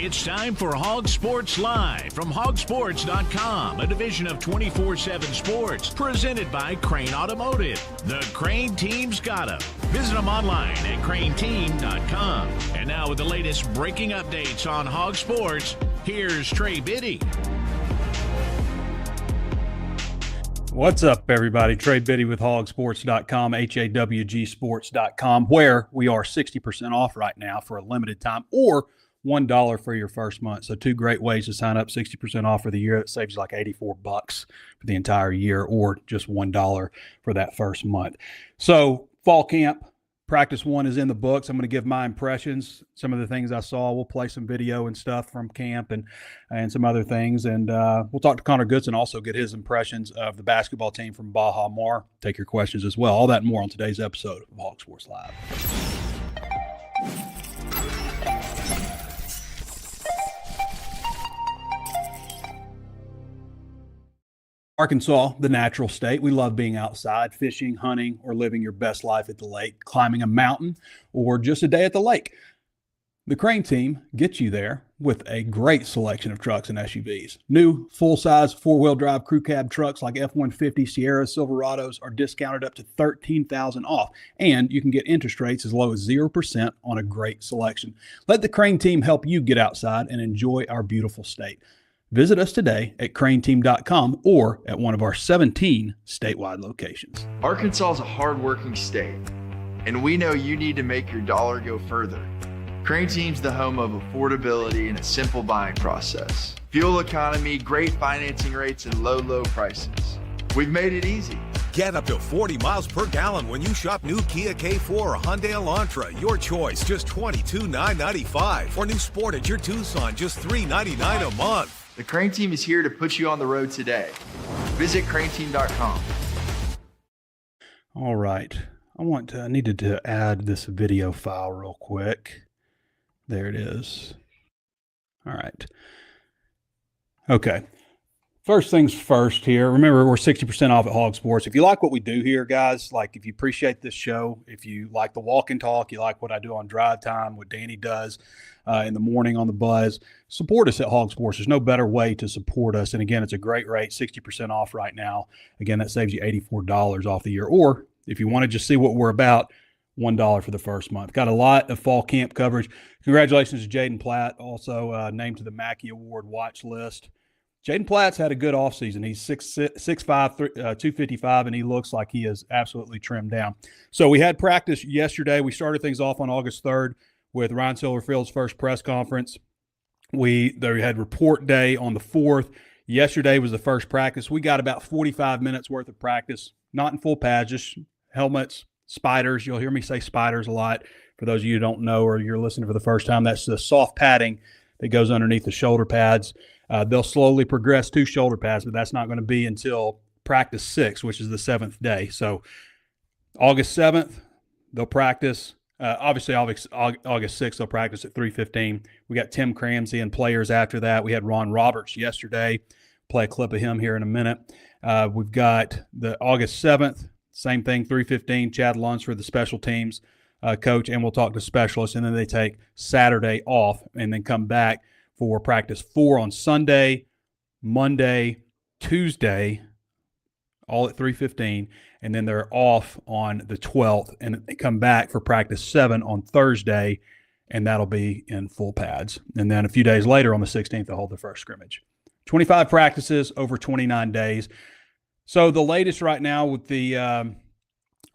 It's time for HawgSports Live from HawgSports.com, a division of 24/7 Sports, presented by Crain Automotive. The Crain Team's got 'em. Visit them online at CrainTeam.com. And now with the latest breaking updates on HawgSports, here's Trey Biddy. What's up, everybody? Trey Biddy with HawgSports.com, HawgSports.com, where we are 60% off right now for a limited time, or $1 for your first month. So two great ways to sign up, 60% off for the year. That saves you like $84 for the entire year, or just $1 for that first month. So fall camp, practice one is in the books. I'm going to give my impressions, some of the things I saw. We'll play some video and stuff from camp and some other things. And we'll talk to Connor Goodson, also get his impressions of the basketball team from Baha Mar. Take your questions as well. All that and more on today's episode of HawgSports Live. Arkansas, the natural state. We love being outside, fishing, hunting, or living your best life at the lake, climbing a mountain, or just a day at the lake. The Crain team gets you there with a great selection of trucks and SUVs. New full-size four-wheel drive crew cab trucks like F-150, Sierras, Silverados are discounted up to $13,000 off, and you can get interest rates as low as 0% on a great selection. Let the Crain team help you get outside and enjoy our beautiful state. Visit us today at CrainTeam.com or at one of our 17 statewide locations. Arkansas is a hard-working state, and we know you need to make your dollar go further. Crain Team's the home of affordability and a simple buying process. Fuel economy, great financing rates, and low prices. We've made it easy. Get up to 40 miles per gallon when you shop new Kia K4 or Hyundai Elantra. Your choice, just $22,995. Or new Sportage or Tucson, just $399 a month. The Crain Team is here to put you on the road today. Visit CrainTeam.com. All right. I needed to add this video file real quick. There it is. All right. Okay. First things first here. Remember, we're 60% off at HawgSports. If you like what we do here, guys, like if you appreciate this show, if you like the walk and talk, you like what I do on drive time, what Danny does in the morning on the buzz, support us at HawgSports. There's no better way to support us. And again, it's a great rate, 60% off right now. Again, that saves you $84 off the year. Or if you want to just see what we're about, $1 for the first month. Got a lot of fall camp coverage. Congratulations to Jaden Platt, also named to the Mackey Award watch list. Jaden Platt's had a good offseason. He's 6'5", 255, and he looks like he is absolutely trimmed down. So we had practice yesterday. We started things off on August 3rd with Ryan Silverfield's first press conference. They had report day on the 4th. Yesterday was the first practice. We got about 45 minutes worth of practice, not in full pads, just helmets, spiders. You'll hear me say spiders a lot. For those of you who don't know or you're listening for the first time, that's the soft padding that goes underneath the shoulder pads. They'll slowly progress to shoulder pads, but that's not going to be until practice 6, which is the 7th day. So August 7th, they'll practice. Obviously, August 6th, they'll practice at 3:15. We got Tim Cramsey and players after that. We had Ron Roberts yesterday. Play a clip of him here in a minute. We've got the August 7th, same thing, 3:15. Chad Lunsford, the special teams coach, and we'll talk to specialists. And then they take Saturday off and then come back for practice 4 on Sunday, Monday, Tuesday, all at 3:15, and then they're off on the 12th, and they come back for practice 7 on Thursday, and that'll be in full pads. And then a few days later on the 16th, they'll hold their first scrimmage. 25 practices over 29 days. So the latest right now with the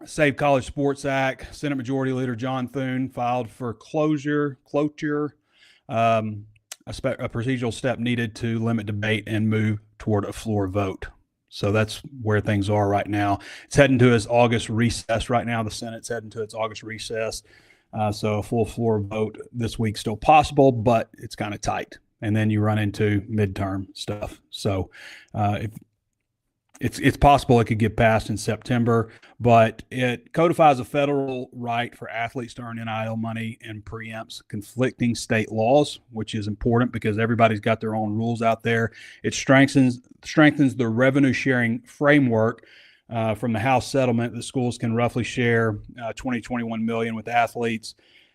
Save College Sports Act, Senate Majority Leader John Thune filed for closure, a procedural step needed to limit debate and move toward a floor vote. So that's where things are right now. It's heading to its August recess right now. The Senate's heading to its August recess. So a full floor vote this week still possible, but it's kind of tight. And then you run into midterm stuff. So if It's possible it could get passed in September, but it codifies a federal right for athletes to earn NIL money and preempts conflicting state laws, which is important because everybody's got their own rules out there. It strengthens the revenue sharing framework from the House settlement. The schools can roughly share $21 million with athletes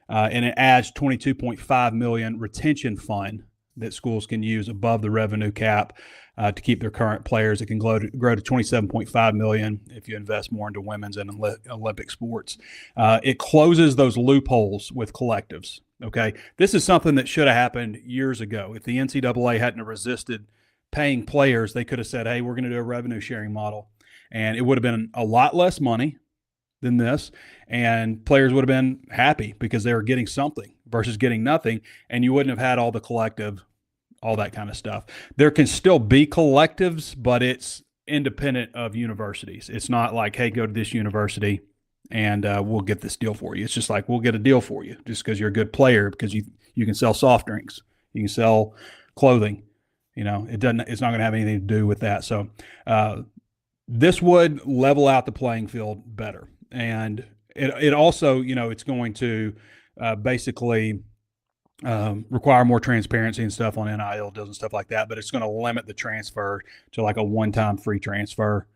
and it adds $22.5 million retention fund that schools can use above the revenue cap to keep their current players. It can grow to $27.5 million if you invest more into women's and Olympic sports. It closes those loopholes with collectives. Okay, this is something that should have happened years ago. If the NCAA hadn't resisted paying players, they could have said, hey, we're going to do a revenue sharing model. And it would have been a lot less money than this. And players would have been happy because they were getting something versus getting nothing. And you wouldn't have had all the collective, all that kind of stuff. There can still be collectives, but it's independent of universities. It's not like, hey, go to this university and we'll get this deal for you. It's just like, we'll get a deal for you just because you're a good player, because you can sell soft drinks, you can sell clothing. It's not going to have anything to do with that. So this would level out the playing field better. And it also, it's going to basically require more transparency and stuff on NIL deals and stuff like that, but it's going to limit the transfer to like a one-time free transfer.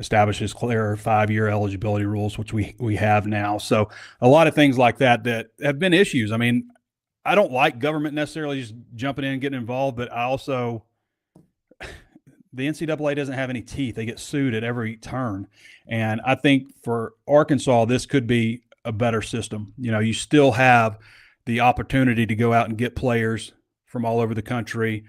Establishes clear 5-year eligibility rules, which we have now. So a lot of things like that have been issues. I mean, I don't like government necessarily just jumping in and getting involved, but I also, the NCAA doesn't have any teeth. They get sued at every turn. And I think for Arkansas, this could be a better system. You still have the opportunity to go out and get players from all over the country.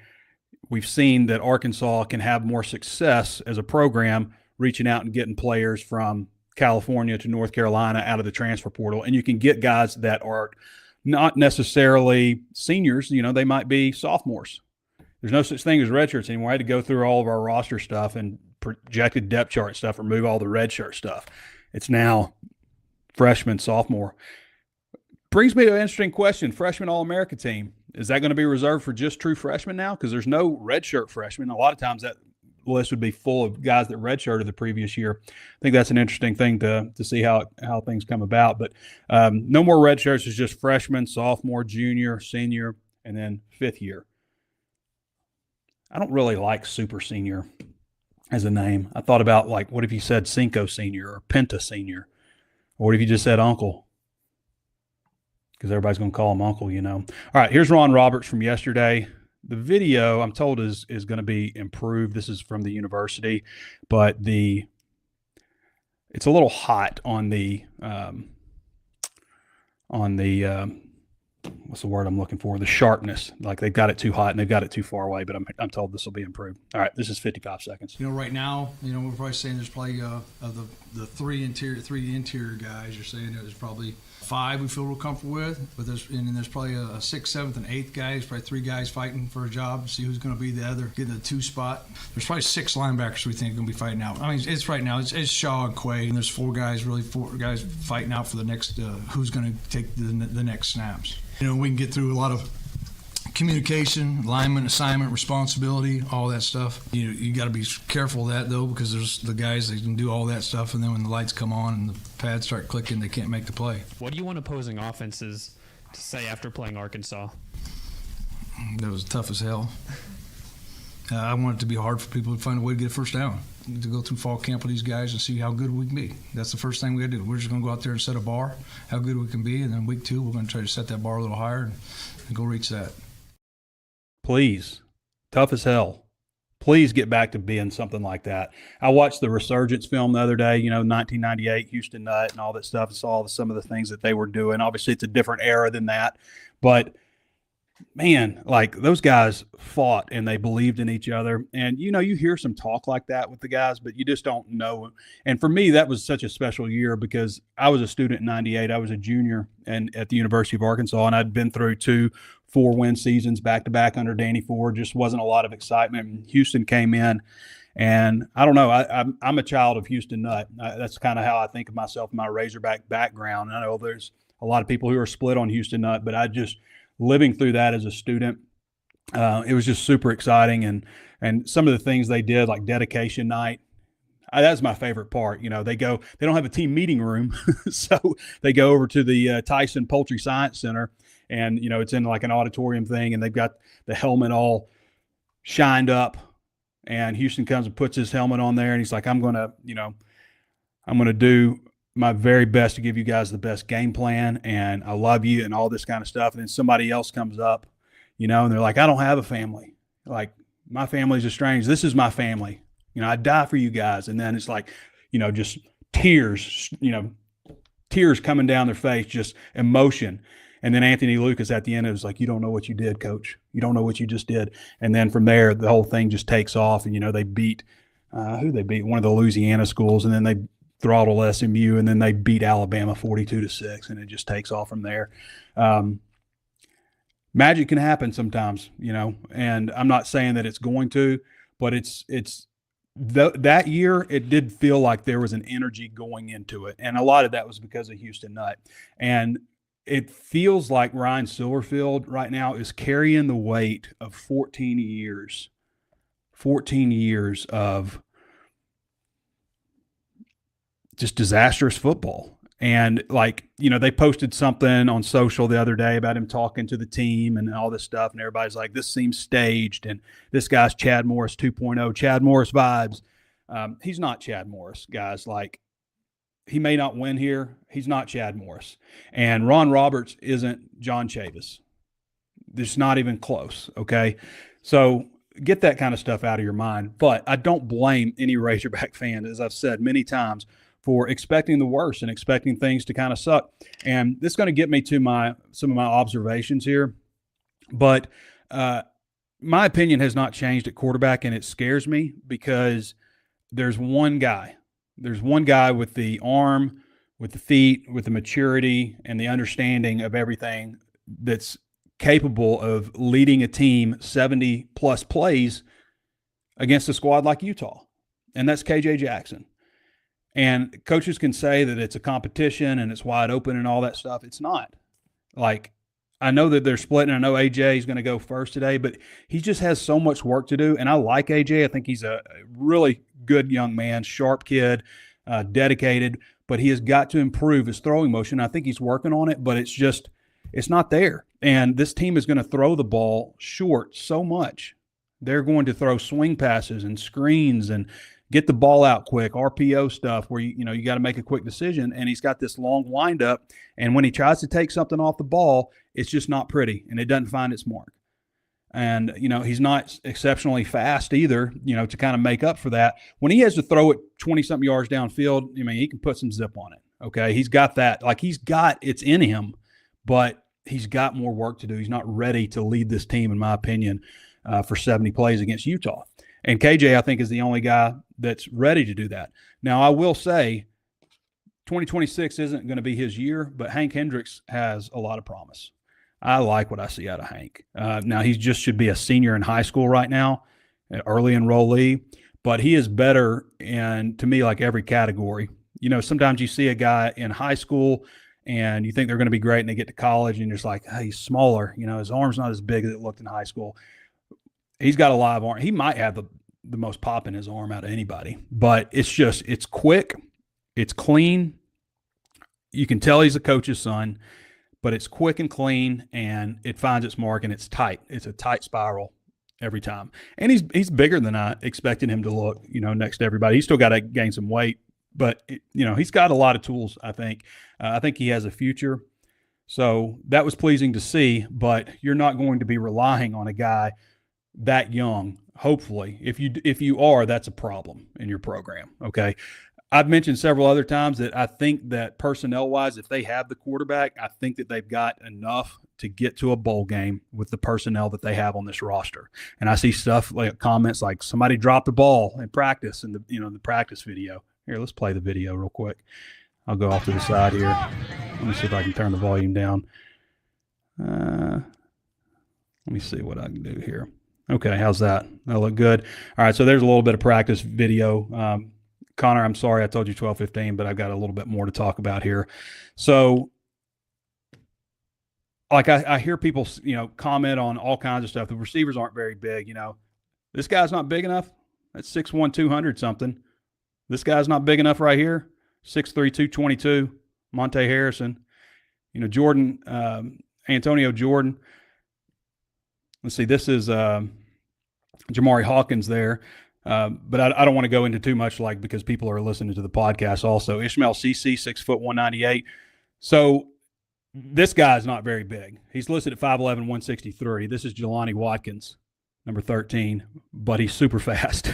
We've seen that Arkansas can have more success as a program reaching out and getting players from California to North Carolina out of the transfer portal. And you can get guys that are not necessarily seniors. They might be sophomores. There's no such thing as red shirts anymore. I had to go through all of our roster stuff and projected depth chart stuff, remove all the red shirt stuff. It's now freshman, sophomore. Brings me to an interesting question. Freshman All-America team. Is that going to be reserved for just true freshmen now? Because there's no red shirt freshmen. A lot of times that list would be full of guys that redshirted the previous year. I think that's an interesting thing to see how things come about. But no more red shirts. It's just freshman, sophomore, junior, senior, and then fifth year. I don't really like super senior as a name. I thought about, like, what if you said Cinco senior or Penta senior? Or what if you just said uncle? Because everybody's going to call him uncle, All right, here's Ron Roberts from yesterday. The video, I'm told, is going to be improved. This is from the university, but it's a little hot on the what's the word I'm looking for? The sharpness. Like they've got it too hot and they've got it too far away, but I'm told this will be improved. All right, this is 55 seconds. Right now, we're probably saying there's probably of the three interior guys, you're saying there's probably 5 we feel real comfortable with, but there's probably a 6th, 7th, and 8th guy. There's probably 3 guys fighting for a job to see who's going to be the other, getting the 2 spot. There's probably 6 linebackers we think are going to be fighting out. I mean, it's right now, it's Shaw and Quay, and there's 4 guys fighting out for the next, who's going to take the next snaps. We can get through a lot of communication, alignment, assignment, responsibility, all that stuff. You got to be careful of that, though, because there's the guys that can do all that stuff, and then when the lights come on and the pads start clicking, they can't make the play. What do you want opposing offenses to say after playing Arkansas? That was tough as hell. I want it to be hard for people to find a way to get a first down, to go through fall camp with these guys and see how good we can be. That's the first thing we got to do. We're just going to go out there and set a bar, how good we can be, and then week 2 we're going to try to set that bar a little higher and go reach that. Please, tough as hell. Please get back to being something like that. I watched the Resurgence film the other day, 1998, Houston Nutt and all that stuff, and saw some of the things that they were doing. Obviously, it's a different era than that, but man, like those guys fought and they believed in each other. And, you hear some talk like that with the guys, but you just don't know. And for me, that was such a special year because I was a student in 98. I was a junior at the University of Arkansas, and I'd been through 2 4-win seasons back-to-back under Danny Ford. Just wasn't a lot of excitement. And Houston came in, and I don't know. I'm a child of Houston Nutt. That's kind of how I think of myself, my Razorback background. I know there's a lot of people who are split on Houston Nutt, but I just – living through that as a student, it was just super exciting. And some of the things they did, like dedication night, that's my favorite part. They don't have a team meeting room. So they go over to the Tyson Poultry Science Center, and, it's in like an auditorium thing, and they've got the helmet all shined up, and Houston comes and puts his helmet on there, and he's like, I'm going to do my very best to give you guys the best game plan, and I love you and all this kind of stuff. And then somebody else comes up, and they're like, I don't have a family. Like, my family's estranged. This is my family. I die for you guys. And then it's like, just tears, tears coming down their face, just emotion. And then Anthony Lucas at the end, it was like, you don't know what you did, coach. You don't know what you just did. And then from there, the whole thing just takes off. And, they beat who they beat? One of the Louisiana schools. And then they throttle SMU. And then they beat Alabama 42-6. And it just takes off from there. Magic can happen sometimes, and I'm not saying that it's going to, but that year, it did feel like there was an energy going into it. And a lot of that was because of Houston Nutt. And it feels like Ryan Silverfield right now is carrying the weight of 14 years of just disastrous football. And they posted something on social the other day about him talking to the team and all this stuff. And everybody's like, this seems staged. And this guy's Chad Morris 2.0, Chad Morris vibes. He's not Chad Morris, guys. He may not win here. He's not Chad Morris. And Ron Roberts isn't John Chavis. It's not even close, okay? So get that kind of stuff out of your mind. But I don't blame any Razorback fan, as I've said many times, for expecting the worst and expecting things to kind of suck. And this is going to get me to some of my observations here. But my opinion has not changed at quarterback, and it scares me because there's one guy. There's one guy with the arm, with the feet, with the maturity and the understanding of everything that's capable of leading a team 70-plus plays against a squad like Utah, and that's KJ Jackson. And coaches can say that it's a competition and it's wide open and all that stuff. It's not. I know that they're splitting. I know AJ is going to go first today, but he just has so much work to do. And I like AJ. I think he's a really good young man, sharp kid, dedicated, but he has got to improve his throwing motion. I think he's working on it, but it's not there. And this team is going to throw the ball short so much. They're going to throw swing passes and screens and get the ball out quick, RPO stuff where you got to make a quick decision. And he's got this long windup. And when he tries to take something off the ball, it's just not pretty and it doesn't find its mark. And, he's not exceptionally fast either, to kind of make up for that. When he has to throw it 20-something yards downfield, he can put some zip on it. Okay. He's got that. It's in him, but he's got more work to do. He's not ready to lead this team, in my opinion, for 70 plays against Utah. And KJ, I think, is the only guy that's ready to do that. Now, I will say 2026 isn't going to be his year, but Hank Hendricks has a lot of promise. I like what I see out of Hank. Now, he just should be a senior in high school right now, an early enrollee, but he is better in, to me, every category. Sometimes you see a guy in high school and you think they're going to be great and they get to college and you're just like, hey, he's smaller. His arm's not as big as it looked in high school. He's got a live arm. He might have the most pop in his arm out of anybody, but it's quick. It's clean. You can tell he's a coach's son, but it's quick and clean and it finds its mark and it's tight. It's a tight spiral every time. And he's bigger than I expected him to look, next to everybody. He's still got to gain some weight, but he's got a lot of tools, I think. I think he has a future. So that was pleasing to see, but you're not going to be relying on a guy that young, hopefully. If you are, that's a problem in your program, okay? I've mentioned several other times that I think that personnel-wise, if they have the quarterback, I think that they've got enough to get to a bowl game with the personnel that they have on this roster. And I see stuff comments like somebody dropped the ball in practice in the practice video. Here, let's play the video real quick. I'll go off to the side here. Let me see if I can turn the volume down. Let me see what I can do here. Okay, how's that? That'll look good. All right, so there's a little bit of practice video. Connor, I'm sorry I told you 12:15, but I've got a little bit more to talk about here. So, I hear people, comment on all kinds of stuff. The receivers aren't very big, This guy's not big enough. That's 6'1", 200 something. This guy's not big enough right here. 6'3", 222. Monte Harrison. Jordan, Antonio Jordan. Let's see, this is Jamari Hawkins there. But I don't want to go into too much, like, because people are listening to the podcast also. Ishmael CC, 6 foot 198. So this guy's not very big. He's listed at 5'11", 163. This is Jelani Watkins, number 13, but he's super fast.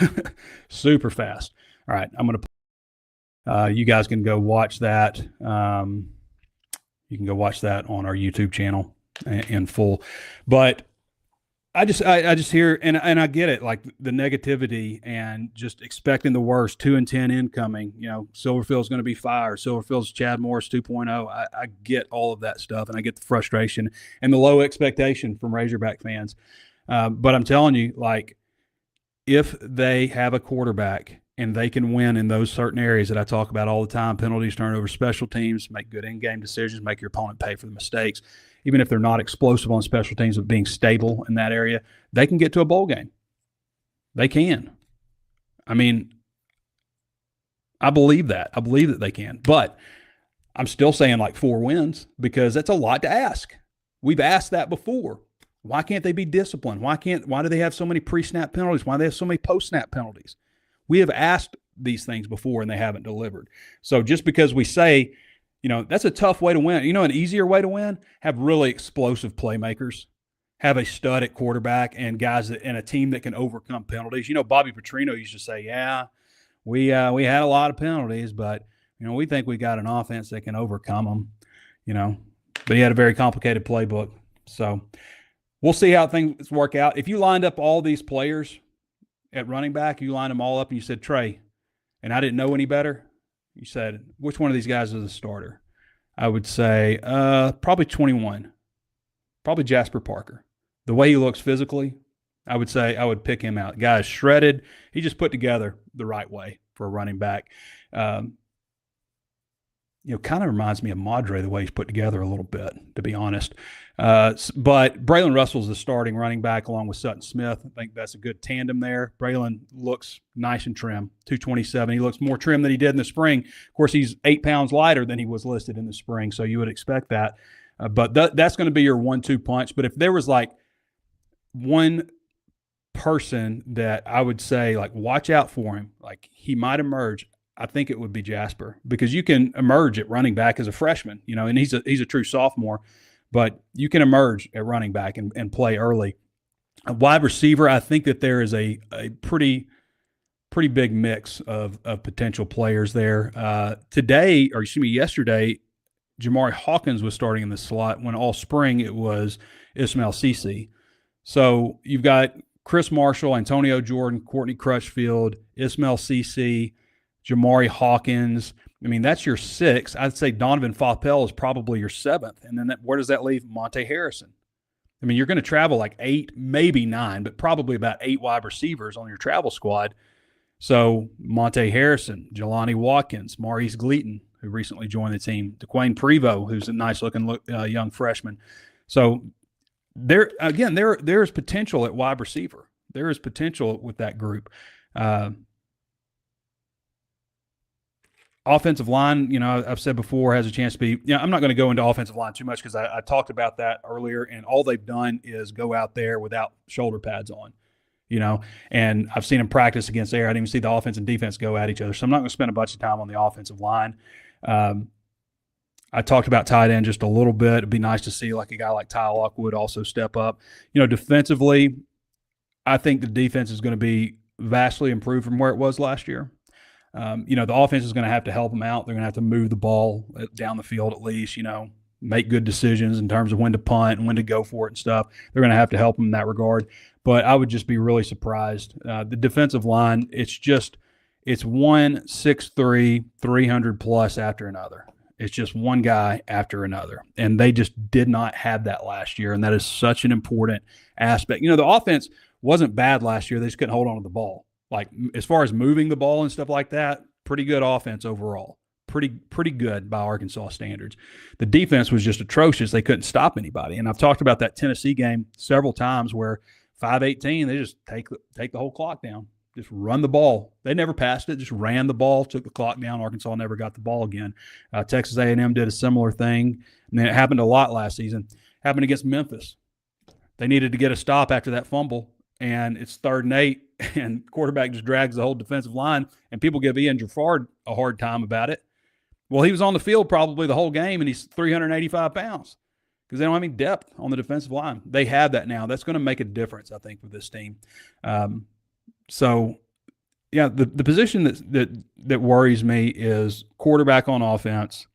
Super fast. All right, I'm going to you guys can go watch that. You can go watch that on our YouTube channel in full. But I just hear, and I get it, like the negativity and just expecting the worst. 2-10 incoming. You know, Silverfield's going to be fire. Silverfield's Chad Morris 2.0. I get all of that stuff, and I get the frustration and the low expectation from Razorback fans. But I'm telling you, like, if they have a quarterback and they can win in those certain areas that I talk about all the time, penalties, turnovers, special teams, make good in-game decisions, make your opponent pay for the mistakes, even if they're not explosive on special teams, but being stable in that area, they can get to a bowl game. They can. I mean, I believe that. I believe that they can. But I'm still saying like 4 wins because that's a lot to ask. We've asked that before. Why can't they be disciplined? Why do they have so many pre-snap penalties? Why do they have so many post-snap penalties? We have asked these things before and they haven't delivered. So just because we say, you know, that's a tough way to win. You know, an easier way to win, have really explosive playmakers, have a stud at quarterback and guys and a team that can overcome penalties. You know, Bobby Petrino used to say, yeah, we had a lot of penalties, but, you know, we think we got an offense that can overcome them, you know, but he had a very complicated playbook. So we'll see how things work out. If you lined up all these players at running back, you lined them all up and you said, Trey, and I didn't know any better, you said, which one of these guys is a starter? I would say probably 21, probably Jasper Parker. The way he looks physically, I would say I would pick him out. The guy is shredded. He just put together the right way for a running back. You know, kind of reminds me of Madre, the way he's put together a little bit, to be honest. But Braylon Russell's the starting running back along with Sutton Smith. I think that's a good tandem there. Braylon looks nice and trim, 227. He looks more trim than he did in the spring. Of course, he's 8 pounds lighter than he was listed in the spring, so you would expect that. But that's going to be your 1-2 punch. But if there was like one person that I would say, like, watch out for him, like he might emerge, I think it would be Jasper, because you can emerge at running back as a freshman, you know, and he's a true sophomore, but you can emerge at running back and play early. A wide receiver, I think that there is a pretty big mix of potential players there. Yesterday, Jamari Hawkins was starting in the slot when all spring it was Ishmael CC. So you've got Chris Marshall, Antonio Jordan, Courtney Crutchfield, Ishmael CC, Jamari Hawkins. I mean, that's your 6. I'd say Donovan Foppel is probably your 7th. And then where does that leave Monte Harrison? I mean, you're going to travel like 8, maybe 9, but probably about 8 wide receivers on your travel squad. So Monte Harrison, Jelani Watkins, Maurice Gleaton, who recently joined the team, DeQuane Prevost, who's a nice-looking young freshman. So there's potential at wide receiver. There is potential with that group. Offensive line, you know, I've said before, has a chance to be, you know, I'm not going to go into offensive line too much because I talked about that earlier, and all they've done is go out there without shoulder pads on, you know, and I've seen them practice against air. I didn't even see the offense and defense go at each other. So I'm not going to spend a bunch of time on the offensive line. I talked about tight end just a little bit. It'd be nice to see like a guy like Ty Lockwood also step up. You know, defensively, I think the defense is going to be vastly improved from where it was last year. You know, the offense is going to have to help them out. They're going to have to move the ball down the field at least, you know, make good decisions in terms of when to punt and when to go for it and stuff. They're going to have to help them in that regard. But I would just be really surprised. The defensive line, it's 1-6-3, 300+ after another. It's just one guy after another. And they just did not have that last year, and that is such an important aspect. You know, the offense wasn't bad last year. They just couldn't hold on to the ball. Like, as far as moving the ball and stuff like that, pretty good offense overall. Pretty good by Arkansas standards. The defense was just atrocious. They couldn't stop anybody. And I've talked about that Tennessee game several times where 5-18, they just take the whole clock down. Just run the ball. They never passed it, just ran the ball, took the clock down. Arkansas never got the ball again. Texas A&M did a similar thing. And then it happened a lot last season. Happened against Memphis. They needed to get a stop after that fumble, and it's 3rd and 8, and quarterback just drags the whole defensive line, and people give Ian Jafard a hard time about it. Well, he was on the field probably the whole game, and he's 385 pounds because they don't have any depth on the defensive line. They have that now. That's going to make a difference, I think, with this team. So, yeah, the position that worries me is quarterback on offense.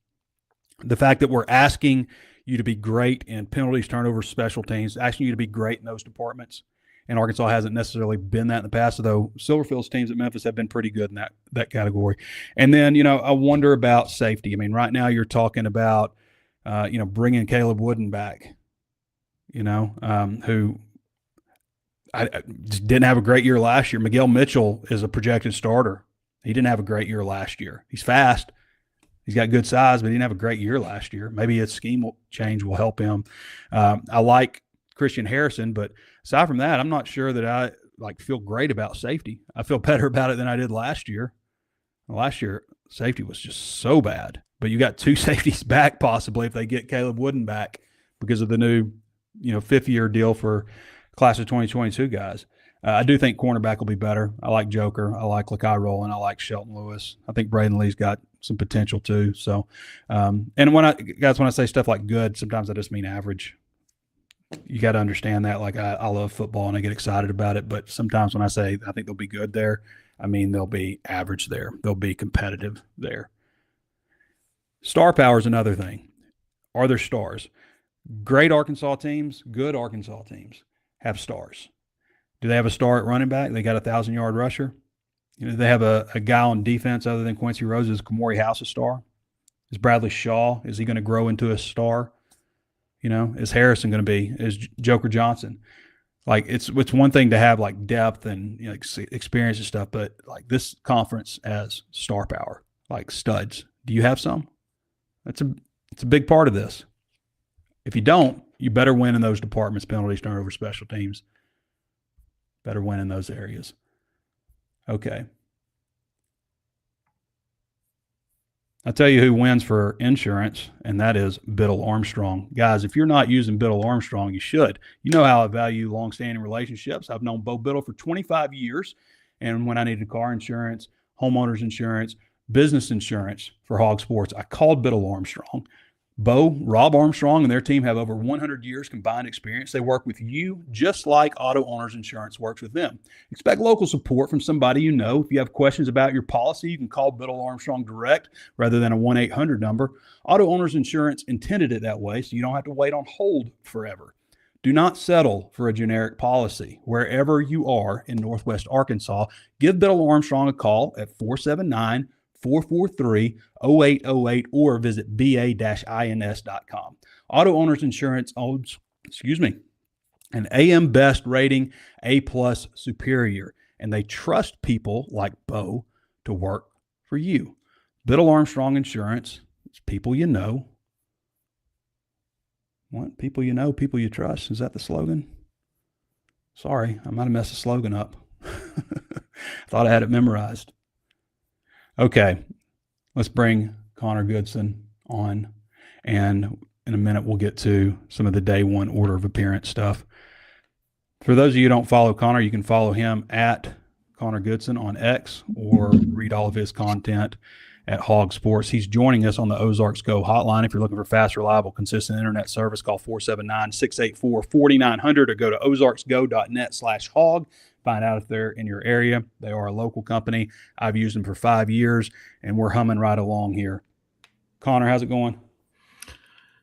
The fact that we're asking you to be great in penalties, turnovers, special teams, asking you to be great in those departments. And Arkansas hasn't necessarily been that in the past, though Silverfield's teams at Memphis have been pretty good in that category. And then, I wonder about safety. I mean, right now you're talking about, bringing Caleb Wooden back, who I just didn't have a great year last year. Miguel Mitchell is a projected starter. He didn't have a great year last year. He's fast. He's got good size, but he didn't have a great year last year. Maybe his scheme change will help him. I like Christian Harrison, but aside from that, I'm not sure that I feel great about safety. I feel better about it than I did last year. Last year, safety was just so bad. But you got 2 safeties back possibly if they get Caleb Wooden back because of the new, 5th-year deal for class of 2022 guys. I do think cornerback will be better. I like Joker. I like Lakai Rowland. I like Shelton Lewis. I think Braden Lee's got some potential too. So, and when I say stuff like good, sometimes I just mean average. You got to understand that. I love football and I get excited about it, but sometimes when I say I think they'll be good there, I mean they'll be average there. They'll be competitive there. Star power is another thing. Are there stars? Great Arkansas teams, good Arkansas teams have stars. Do they have a star at running back? They got a 1,000-yard rusher. They have a guy on defense other than Quincy Rose. Is Kamori House a star? Is Bradley Shaw? Is he going to grow into a star? Is Harrison going to be? Is Joker Johnson? It's one thing to have depth and experience and stuff, but this conference has star power, studs. Do you have some? It's a big part of this. If you don't, you better win in those departments: penalties, turnovers, special teams. Better win in those areas. Okay. I'll tell you who wins for insurance, and that is Bittle Armstrong. Guys, if you're not using Bittle Armstrong, you should. You know how I value long-standing relationships. I've known Bo Bittle for 25 years, and when I needed car insurance, homeowners insurance, business insurance for HawgSports, I called Bittle Armstrong. Rob Armstrong and their team have over 100 years combined experience. They work with you just like Auto Owners Insurance works with them. Expect local support from somebody you know. If you have questions about your policy, you can call Bittle Armstrong direct rather than a 1-800 number. Auto Owners Insurance intended it that way, so you don't have to wait on hold forever. Do not settle for a generic policy. Wherever you are in Northwest Arkansas, give Bittle Armstrong a call at 479-443-0808 or visit ba-ins.com. Auto Owners Insurance owns, an AM Best rating, A+ superior, and they trust people like Bo to work for you. Bittle Armstrong Insurance, it's people you know. What? People you know, people you trust. Is that the slogan? Sorry, I might have messed the slogan up. Thought I had it memorized. Okay, let's bring Connor Goodson on, and in a minute we'll get to some of the day one order of appearance stuff. For those of you who don't follow Connor, you can follow him at Connor Goodson on X or read all of his content at HawgSports. He's joining us on the Ozarks Go hotline. If you're looking for fast, reliable, consistent internet service, call 479-684-4900 or go to ozarksgo.net/hog. Find out if they're in your area. They are a local company. I've used them for 5 years, and we're humming right along here. Connor, how's it going?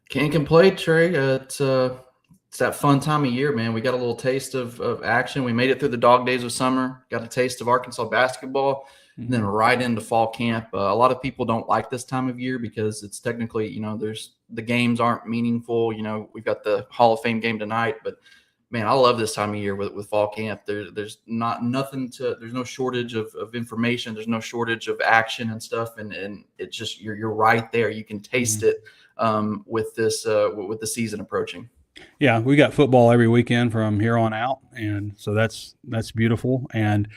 Can't complain, Trey. It's that fun time of year, man. We got a little taste of action. We made it through the dog days of summer, got a taste of Arkansas basketball, and then right into fall camp. A lot of people don't like this time of year because it's technically, the games aren't meaningful. We've got the Hall of Fame game tonight, but man, I love this time of year with fall camp. There's no shortage of information. There's no shortage of action and stuff. And it's just, you're right there. You can taste it with the season approaching. Yeah, we got football every weekend from here on out, and so that's beautiful. And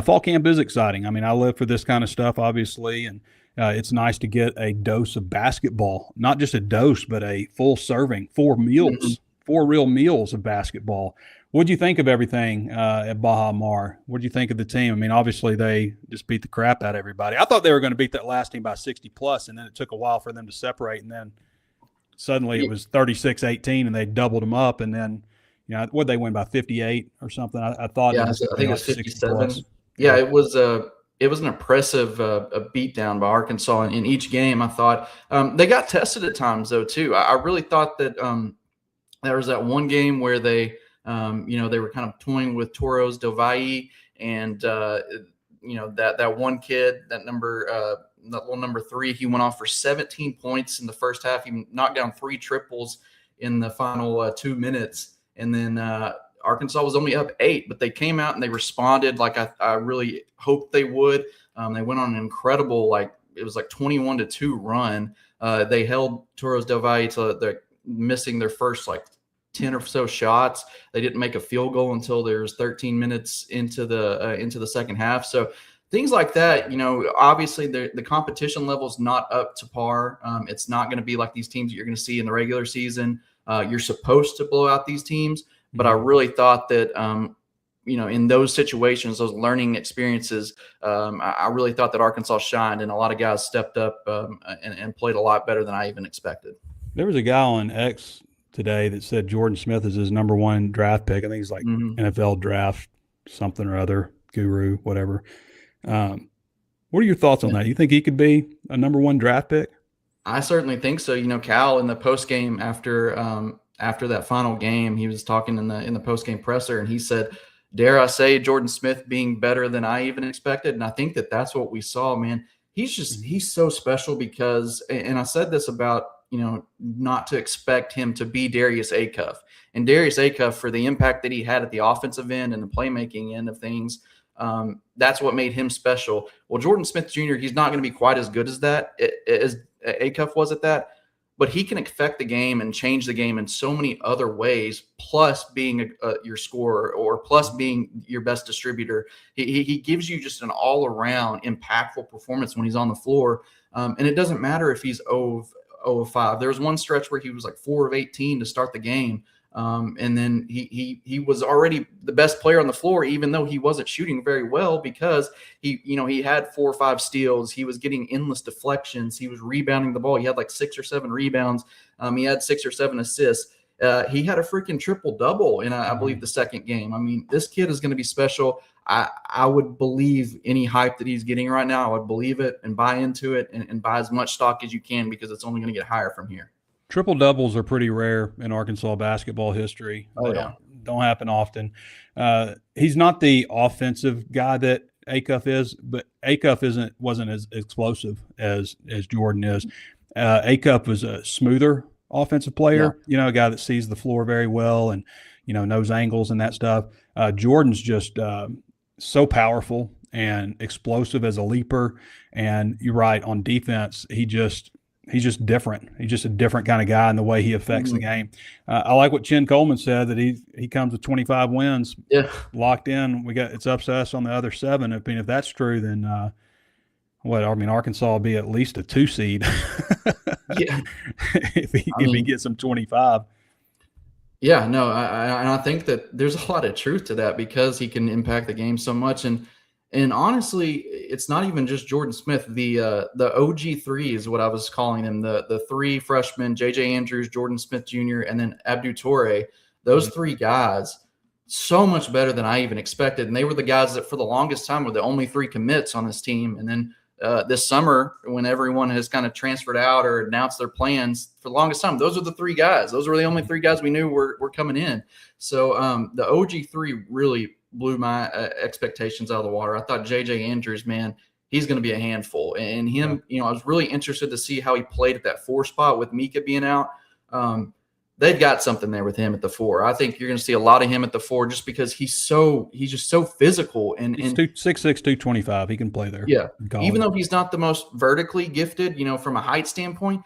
fall camp is exciting. I mean, I live for this kind of stuff, obviously, and it's nice to get a dose of basketball. Not just a dose, but a full serving, 4 meals 4 real meals of basketball. What did you think of everything at Baha Mar? What did you think of the team? I mean, obviously they just beat the crap out of everybody. I thought they were going to beat that last team by 60 plus, and then it took a while for them to separate, and then suddenly it was 36-18, and they doubled them up, and then what'd they win by 58 or something? I thought Yeah, it was I think it was 57. Yeah, it was an impressive a beatdown by Arkansas in each game. I thought they got tested at times though too. I really thought that there was that one game where they they were kind of toying with Toros Del Valle, and that one kid, that little number 3, he went off for 17 points in the first half. He knocked down 3 triples in the final 2 minutes, and then Arkansas was only up 8, but they came out and they responded like I really hoped they would. They went on an incredible, it was 21-2 run. They held Toros Del Valle to they're missing their first 10 or so shots. They didn't make a field goal until there's 13 minutes into the second half. So things like that, obviously the competition level is not up to par. It's not going to be like these teams that you're going to see in the regular season. You're supposed to blow out these teams, but I really thought that, in those situations, those learning experiences, I really thought that Arkansas shined, and a lot of guys stepped up and played a lot better than I even expected. There was a guy on X today that said Jordan Smith is his number 1 draft pick. I think he's NFL draft something or other guru, whatever. What are your thoughts on that? You think he could be a number 1 draft pick? I certainly think so. Cal in the post game after that final game, he was talking in the post game presser, and he said, "Dare I say, Jordan Smith being better than I even expected." And I think that that's what we saw, man. He's so special because, and I said this about not to expect him to be Darius Acuff. And Darius Acuff, for the impact that he had at the offensive end and the playmaking end of things, that's what made him special. Well, Jordan Smith Jr., he's not going to be quite as good as that, as Acuff was at that, but he can affect the game and change the game in so many other ways, plus being your scorer or plus being your best distributor. He gives you just an all-around impactful performance when he's on the floor, and it doesn't matter if he's 0 of 5. There was one stretch where he was 4 of 18 to start the game. And then he was already the best player on the floor, even though he wasn't shooting very well, because he had 4 or 5 steals. He was getting endless deflections. He was rebounding the ball. He had 6 or 7 rebounds. He had 6 or 7 assists. He had a freaking triple double in I believe the second game. I mean, this kid is going to be special. I would believe any hype that he's getting right now. I would believe it and buy into it and buy as much stock as you can, because it's only going to get higher from here. Triple doubles are pretty rare in Arkansas basketball history. They don't happen often. He's not the offensive guy that Acuff is, but Acuff wasn't as explosive as Jordan is. Acuff was a smoother offensive player, a guy that sees the floor very well and knows angles and that stuff. Jordan's just so powerful and explosive as a leaper, and you're right, on defense he's just different. He's just a different kind of guy in the way he affects the game. I like what Chin Coleman said, that he comes with 25 wins locked in. It's up to us on the other 7. If that's true, then Arkansas will be at least a 2 seed if he gets some 25. Yeah, no, I think that there's a lot of truth to that, because he can impact the game so much. And honestly, it's not even just Jordan Smith. The OG3 is what I was calling them. The 3 freshmen, J.J. Andrews, Jordan Smith Jr., and then Abdou Toure. Those 3 guys, so much better than I even expected. And they were the guys that for the longest time were the only 3 commits on this team. And then this summer, when everyone has kind of transferred out or announced their plans, for the longest time, those are the 3 guys. Those were the only 3 guys we knew were coming in. So the OG3 really blew my expectations out of the water. I thought J.J. Andrews, man, he's going to be a handful. And him, I was really interested to see how he played at that 4 spot with Mika being out. They've got something there with him at the 4. I think you're going to see a lot of him at the 4, just because he's just so physical. And he's 6'6", 225. He can play there. Yeah. Even though he's not the most vertically gifted, from a height standpoint,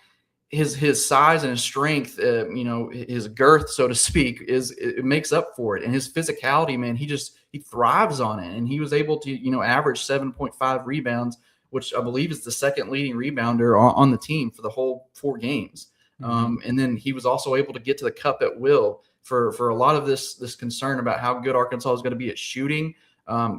his size and his strength, his girth, so to speak, it makes up for it. And his physicality, man, he thrives on it. And he was able to, average 7.5 rebounds, which I believe is the second leading rebounder on the team for the whole 4 games. And then he was also able to get to the cup at will. For a lot of this concern about how good Arkansas is going to be at shooting,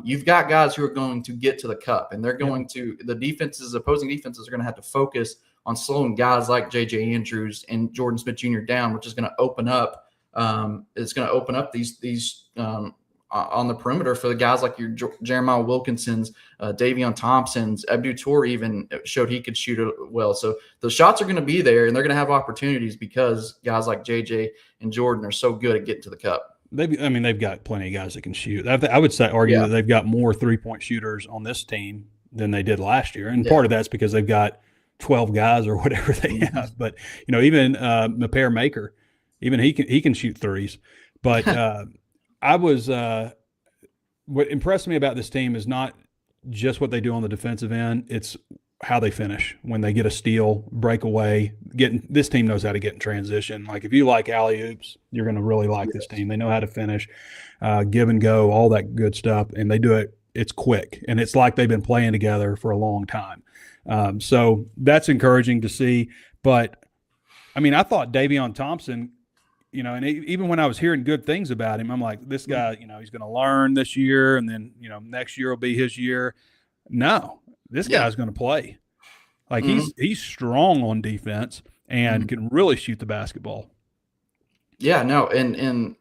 you've got guys who are going to get to the cup, and they're going to – the opposing defenses are going to have to focus on slowing guys like J.J. Andrews and Jordan Smith Jr. down, which is going to open up these on the perimeter for the guys like your Jeremiah Wilkinsons, Davion Thompsons. Abdu Tour even showed he could shoot it well. So the shots are going to be there, and they're going to have opportunities because guys like JJ and Jordan are so good at getting to the cup. They've got plenty of guys that can shoot. I would argue that they've got more 3-point shooters on this team than they did last year, and part of that's because they've got 12 guys or whatever they have. But even Mapair Maker, even he can shoot threes. But what impressed me about this team is not just what they do on the defensive end, it's how they finish when they get a steal, break away. This team knows how to get in transition. Like if you like alley-oops, you're going to really like this team. They know how to finish, give and go, all that good stuff, and they do it. It's quick, and it's like they've been playing together for a long time. So that's encouraging to see. But, I thought Davion Thompson – and even when I was hearing good things about him, I'm like, this guy, he's going to learn this year, and then, next year will be his year. No, this guy's going to play. Like he's strong on defense and can really shoot the basketball. Yeah, no, and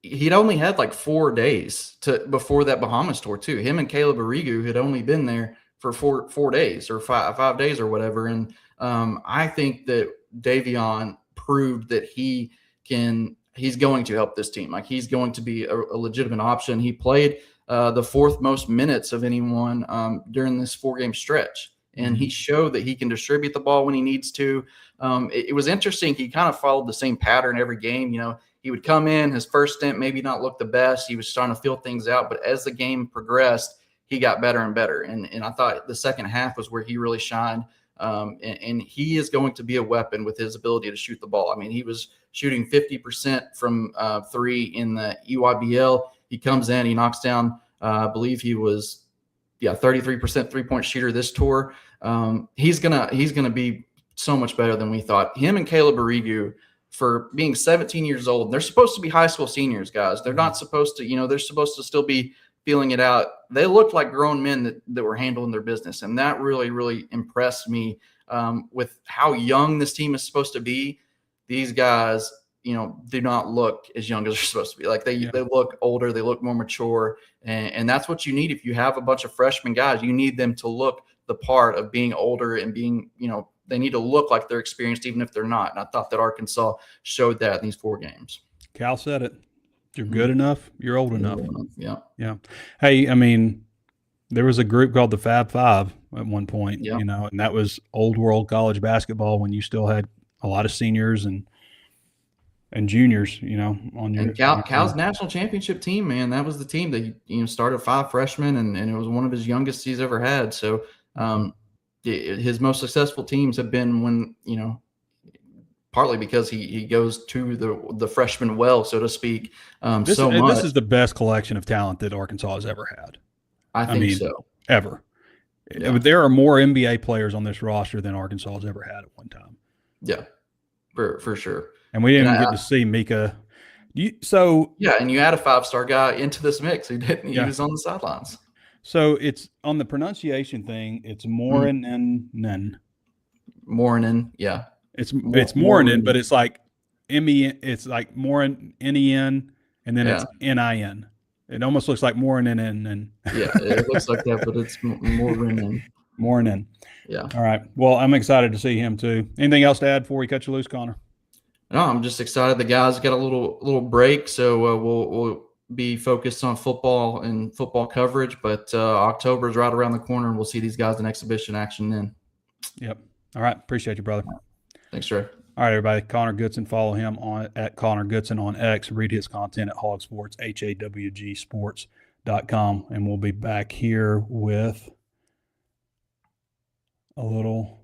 he'd only had like 4 days before that Bahamas tour too. Him and Caleb Arrigu had only been there for four days or five days or whatever. And I think that Davion proved that he's going to help this team. Like he's going to be a legitimate option. He played the fourth most minutes of anyone during this 4-game stretch. And he showed that he can distribute the ball when he needs to. It was interesting. He kind of followed the same pattern every game. He would come in, his first stint maybe not look the best. He was starting to feel things out. But as the game progressed, he got better and better. And I thought the second half was where he really shined. And he is going to be a weapon with his ability to shoot the ball. He was shooting 50% from three in the EYBL. He comes in, he knocks down, I believe he was, 33% 3-point shooter this tour. He's gonna be so much better than we thought. Him and Caleb Arrigu, for being 17 years old, they're supposed to be high school seniors, guys. They're not supposed to, they're supposed to still be feeling it out. They looked like grown men that were handling their business, and that really, really impressed me with how young this team is supposed to be. These guys, do not look as young as they're supposed to be. Like they look older, they look more mature, and that's what you need. If you have a bunch of freshman guys, you need them to look the part of being older and being, they need to look like they're experienced, even if they're not. And I thought that Arkansas showed that in these 4 games. Cal said it. You're good enough. You're old enough. Yeah. Yeah. Hey, there was a group called the Fab Five at one point, and that was old world college basketball when you still had a lot of seniors and juniors, on your. And Cal's national championship team, man, that was the team that started 5 freshmen, and it was one of his youngest he's ever had. So his most successful teams have been when partly because he goes to the freshman well, so to speak. This is the best collection of talent that Arkansas has ever had. I think so. Ever. Yeah. There are more NBA players on this roster than Arkansas has ever had at one time. Yeah, for sure. And we didn't get to see Mika. And you add a 5-star guy into this mix who didn't. He was on the sidelines. So it's on the pronunciation thing. It's Moranen. Moranen, yeah. It's Moranen, but it's like M-E-N. It's like Moran N-E-N, and then it's N-I-N. It almost looks like Moranen. Yeah, it looks like that, but it's Moranen. Moranen. Yeah. All right. Well, I'm excited to see him too. Anything else to add before we cut you loose, Connor? No, I'm just excited. The guys got a little break, so we'll be focused on football and football coverage. But October is right around the corner, and we'll see these guys in exhibition action then. Yep. All right. Appreciate you, brother. Thanks, Trey. All right, everybody. Connor Goodson. Follow him at Connor Goodson on X. Read his content at HawgSports, HawgSports.com. And we'll be back here with a little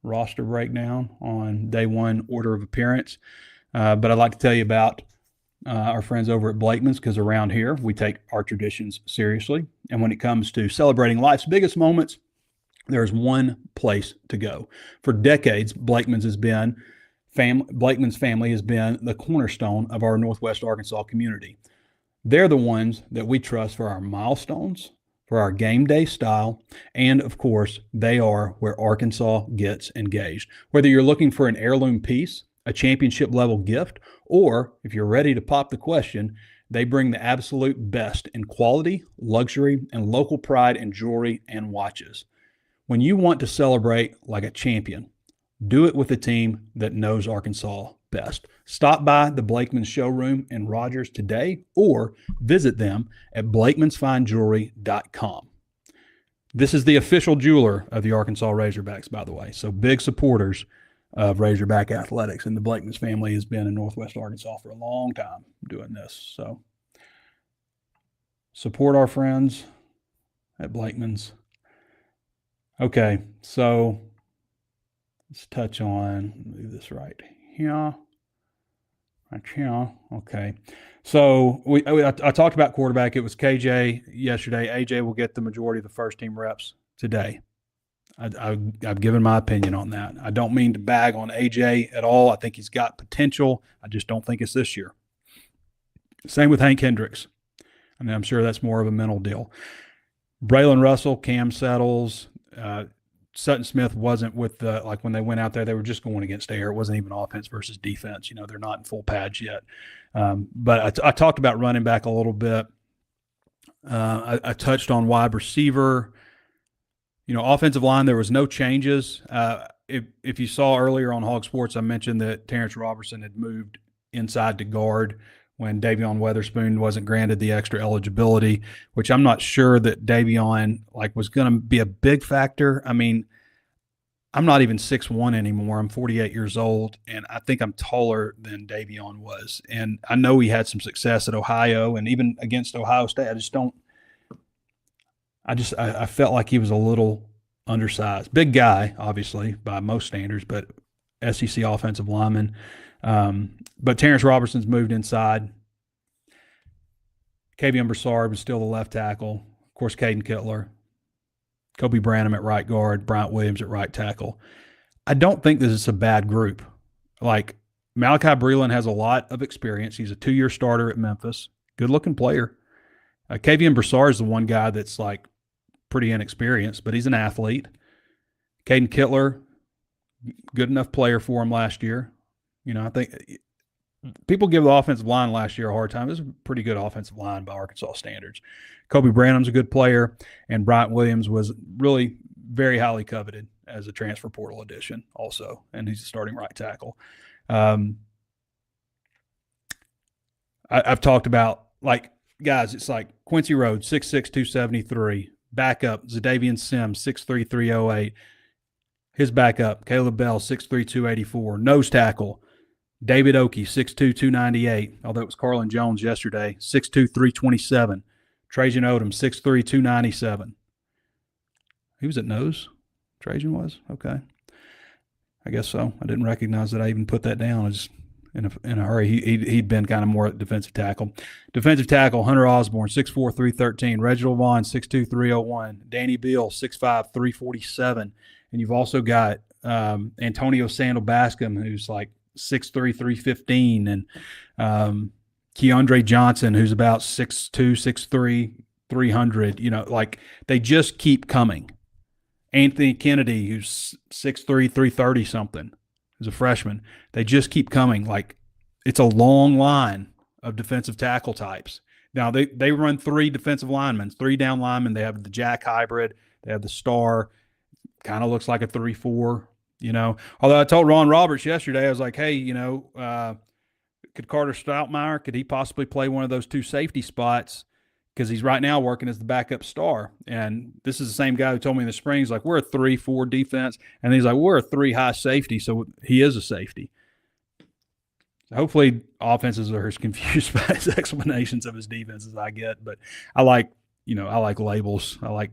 roster breakdown on day 1 order of appearance. But I'd like to tell you about our friends over at Blakeman's, because around here we take our traditions seriously. And when it comes to celebrating life's biggest moments, There's one place to go. For decades, Blakeman's family has been the cornerstone of our Northwest Arkansas community. They're the ones that we trust for our milestones, for our game day style, and of course, they are where Arkansas gets engaged. Whether you're looking for an heirloom piece, a championship level gift, or if you're ready to pop the question, they bring the absolute best in quality, luxury, and local pride in jewelry and watches. When you want to celebrate like a champion, do it with a team that knows Arkansas best. Stop by the Blakeman's showroom in Rogers today or visit them at blakemansfinejewelry.com. This is the official jeweler of the Arkansas Razorbacks, by the way. So big supporters of Razorback athletics, and the Blakeman's family has been in Northwest Arkansas for a long time doing this. So support our friends at Blakeman's. Okay, so let's touch on, do this right here. Right here. Okay. So I talked about quarterback. It was KJ yesterday. AJ will get the majority of the first team reps today. I've given my opinion on that. I don't mean to bag on AJ at all. I think he's got potential. I just don't think it's this year. Same with Hank Hendricks. I mean, I'm sure that's more of a mental deal. Braylon Russell, Cam Settles, Sutton Smith wasn't with the, like when they went out there, they were just going against air. It wasn't even offense versus defense. You know, they're not in full pads yet. But I talked about running back a little bit. I touched on wide receiver. You know, offensive line, there was no changes. If you saw earlier on HawgSports, I mentioned that Terrence Robertson had moved inside to guard when Davion Weatherspoon wasn't granted the extra eligibility, which I'm not sure that Davion was going to be a big factor. I mean, I'm not even 6'1" anymore. I'm 48 years old, and I think I'm taller than Davion was. And I know he had some success at Ohio and even against Ohio State. I felt like he was a little undersized. Big guy, obviously, by most standards, but SEC offensive lineman. But Terrence Robertson's moved inside. Kavion Broussard was still the left tackle. Of course, Caden Kittler. Kobe Branham at right guard. Bryant Williams at right tackle. I don't think this is a bad group. Like, Malachi Breland has a lot of experience. He's a 2-year starter at Memphis. Good-looking player. Kavion Broussard is the one guy that's, pretty inexperienced, but he's an athlete. Caden Kittler, good enough player for him last year. You know, I think people give the offensive line last year a hard time. It was a pretty good offensive line by Arkansas standards. Kobe Branham's a good player, and Bryant Williams was really very highly coveted as a transfer portal addition also, and he's a starting right tackle. I've talked about, guys, it's like Quincy Rhodes, 6'6", 273. Backup, Zadavian Sims, 6'3", 308. His backup, Caleb Bell, 6'3", 284. Nose tackle, David Oakey, 6'2", 298, although it was Carlin Jones yesterday, 6'2", 327. Trajan Odom, 6'3", 297. He was at nose? Trajan was? Okay. I guess so. I didn't recognize that I even put that down. I just in a hurry. He'd been kind of more at defensive tackle. Defensive tackle, Hunter Osborne, 6'4", 313. Reginald Vaughn, 6'2", 301. Danny Beal, 6'5", 347. And you've also got Antonio Sandal Bascom, who's 6'3", 315. And Keandre Johnson, who's about 6'2", 6'3", 300. You know, they just keep coming. Anthony Kennedy, who's 6'3", 330 something. As a freshman, they just keep coming. It's a long line of defensive tackle types. Now, they run 3 defensive linemen, 3 down linemen. They have the Jack hybrid. They have the star. Kind of looks like a 3-4, you know. Although I told Ron Roberts yesterday, I was like, hey, you know, could Carter Stoutmeyer, could he possibly play one of those 2 safety spots? Because he's right now working as the backup star. And this is the same guy who told me in the spring, he's like, we're a 3-4 defense. And he's like, we're a 3 high safety. So he is a safety. So hopefully offenses are as confused by his explanations of his defense as I get. But I like labels. I like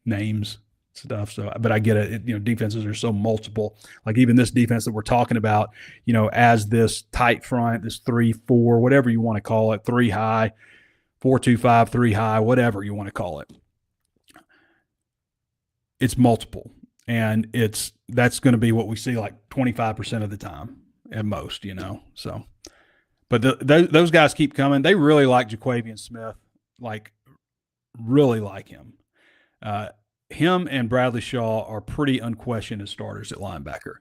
names, stuff. So, but I get it. You know, defenses are so multiple. Like even this defense that we're talking about, you know, as this tight front, this 3-4, whatever you want to call it, 3 high, 4-2-5, 3 high, whatever you want to call it. it's multiple, and that's going to be what we see like 25% of the time at most, So, but those guys keep coming. They really like Jaquavian Smith, like really like him. Him and Bradley Shaw are pretty unquestioned as starters at linebacker.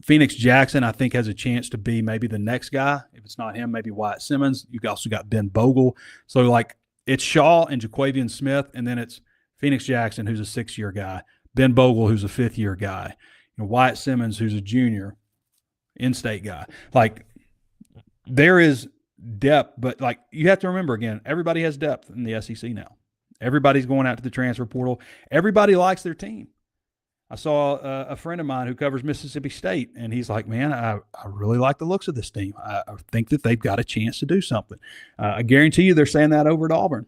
Phoenix Jackson, I think, has a chance to be maybe the next guy. If it's not him, maybe Wyatt Simmons. You've also got Ben Bogle. So, like, it's Shaw and Jaquavian Smith, and then it's Phoenix Jackson, who's a 6-year guy, Ben Bogle, who's a 5th-year guy, Wyatt Simmons, who's a junior, in-state guy. Like, there is depth, but, like, you have to remember, again, everybody has depth in the SEC now. Everybody's going out to the transfer portal. Everybody likes their team. I saw a friend of mine who covers Mississippi State, and he's like, man, I really like the looks of this team. I think that they've got a chance to do something. I guarantee you they're saying that over at Auburn.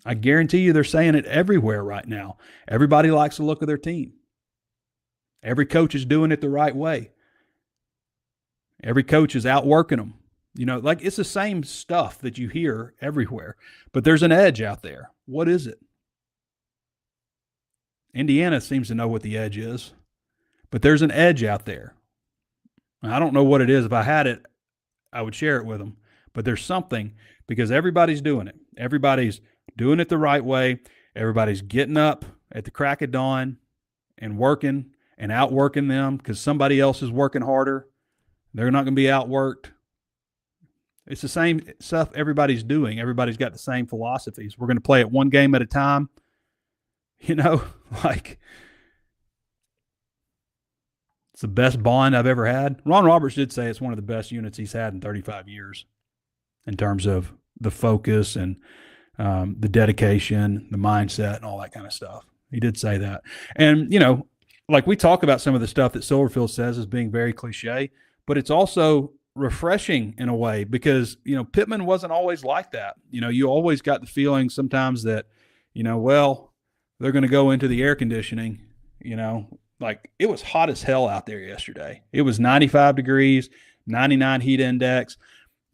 I guarantee you they're saying it everywhere right now. Everybody likes the look of their team. Every coach is doing it the right way. Every coach is outworking them. Like, it's the same stuff that you hear everywhere, but there's an edge out there. What is it? Indiana seems to know what the edge is, but there's an edge out there. I don't know what it is. If I had it, I would share it with them, but there's something, because everybody's doing it. Everybody's doing it the right way. Everybody's getting up at the crack of dawn and working and outworking them because somebody else is working harder. They're not going to be outworked. It's the same stuff everybody's doing. Everybody's got the same philosophies. We're going to play it one game at a time. Like, it's the best bond I've ever had. Ron Roberts did say it's one of the best units he's had in 35 years in terms of the focus and the dedication, the mindset, and all that kind of stuff. He did say that. And, like, we talk about some of the stuff that Silverfield says as being very cliche, but it's also refreshing in a way because, Pittman wasn't always like that. You always got the feeling sometimes that, well, they're going to go into the air conditioning, like it was hot as hell out there yesterday. It was 95 degrees, 99 heat index.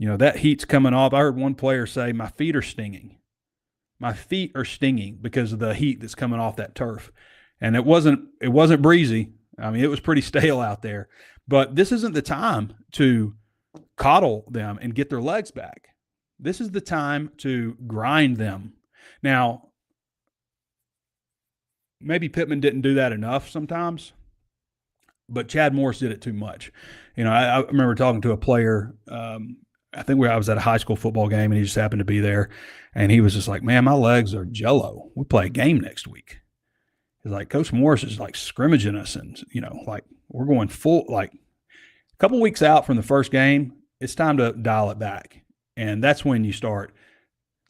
That heat's coming off. I heard one player say, my feet are stinging. My feet are stinging because of the heat that's coming off that turf. And it wasn't breezy. I mean, it was pretty stale out there. But this isn't the time to coddle them and get their legs back. This is the time to grind them. Now, maybe Pittman didn't do that enough sometimes, but Chad Morris did it too much. I remember talking to a player, I think I was at a high school football game, and he just happened to be there, and he was just like, man, my legs are jello. We play a game next week. He's like, Coach Morris is like scrimmaging us, and, like we're going full, like a couple weeks out from the first game, it's time to dial it back. And that's when you start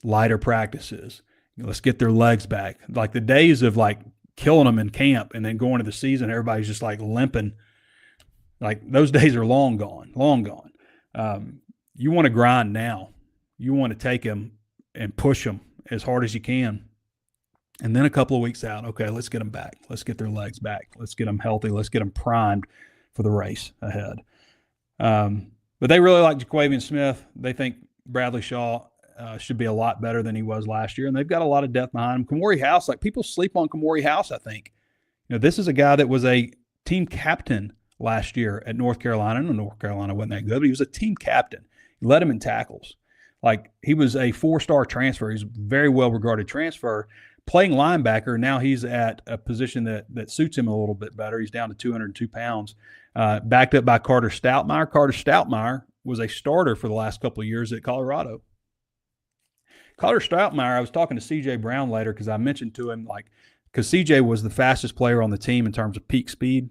lighter practices. Let's get their legs back. Like the days of like killing them in camp and then going to the season, everybody's just like limping. Like those days are long gone, long gone. You want to grind now. You want to take them and push them as hard as you can. And then a couple of weeks out, okay, let's get them back. Let's get their legs back. Let's get them healthy. Let's get them primed for the race ahead. But they really like Jaquavian Smith. They think Bradley Shaw should be a lot better than he was last year, and they've got a lot of depth behind him. Kamori House, like people sleep on Kamori House, I think. This is a guy that was a team captain last year at North Carolina. I know North Carolina wasn't that good, but he was a team captain. He led him in tackles. Like he was a 4-star transfer. He's a very well-regarded transfer. Playing linebacker, now he's at a position that suits him a little bit better. He's down to 202 pounds. Backed up by Carter Stoutmire. Carter Stoutmire was a starter for the last couple of years at Colorado. Carter Stoutmire, I was talking to C.J. Brown later because I mentioned to him, like, because C.J. was the fastest player on the team in terms of peak speed,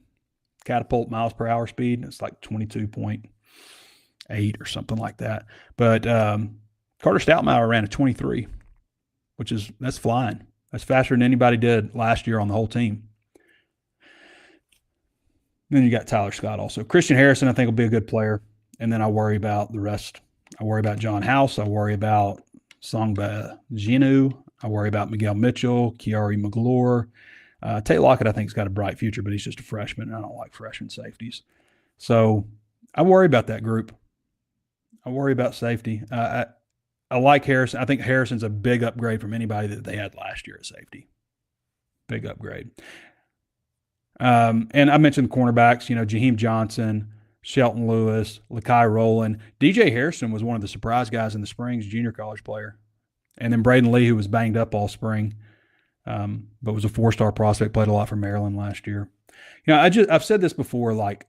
catapult miles per hour speed. It's like 22.8 or something like that. But Carter Stoutmire ran a 23, that's flying. That's faster than anybody did last year on the whole team. Then you got Tyler Scott also. Christian Harrison, I think, will be a good player. And then I worry about the rest. I worry about John House. I worry about Songba Ginu. I worry about Miguel Mitchell, Kiari McGlure. Tate Lockett, I think, has got a bright future, but he's just a freshman, and I don't like freshman safeties. So I worry about that group. I worry about safety. I like Harrison. I think Harrison's a big upgrade from anybody that they had last year at safety. Big upgrade. And I mentioned cornerbacks, Jaheim Johnson, Shelton Lewis, Lakai Rowland. DJ Harrison was one of the surprise guys in the Springs, junior college player. And then Braden Lee, who was banged up all spring, but was a 4-star prospect, played a lot for Maryland last year. I've said this before, like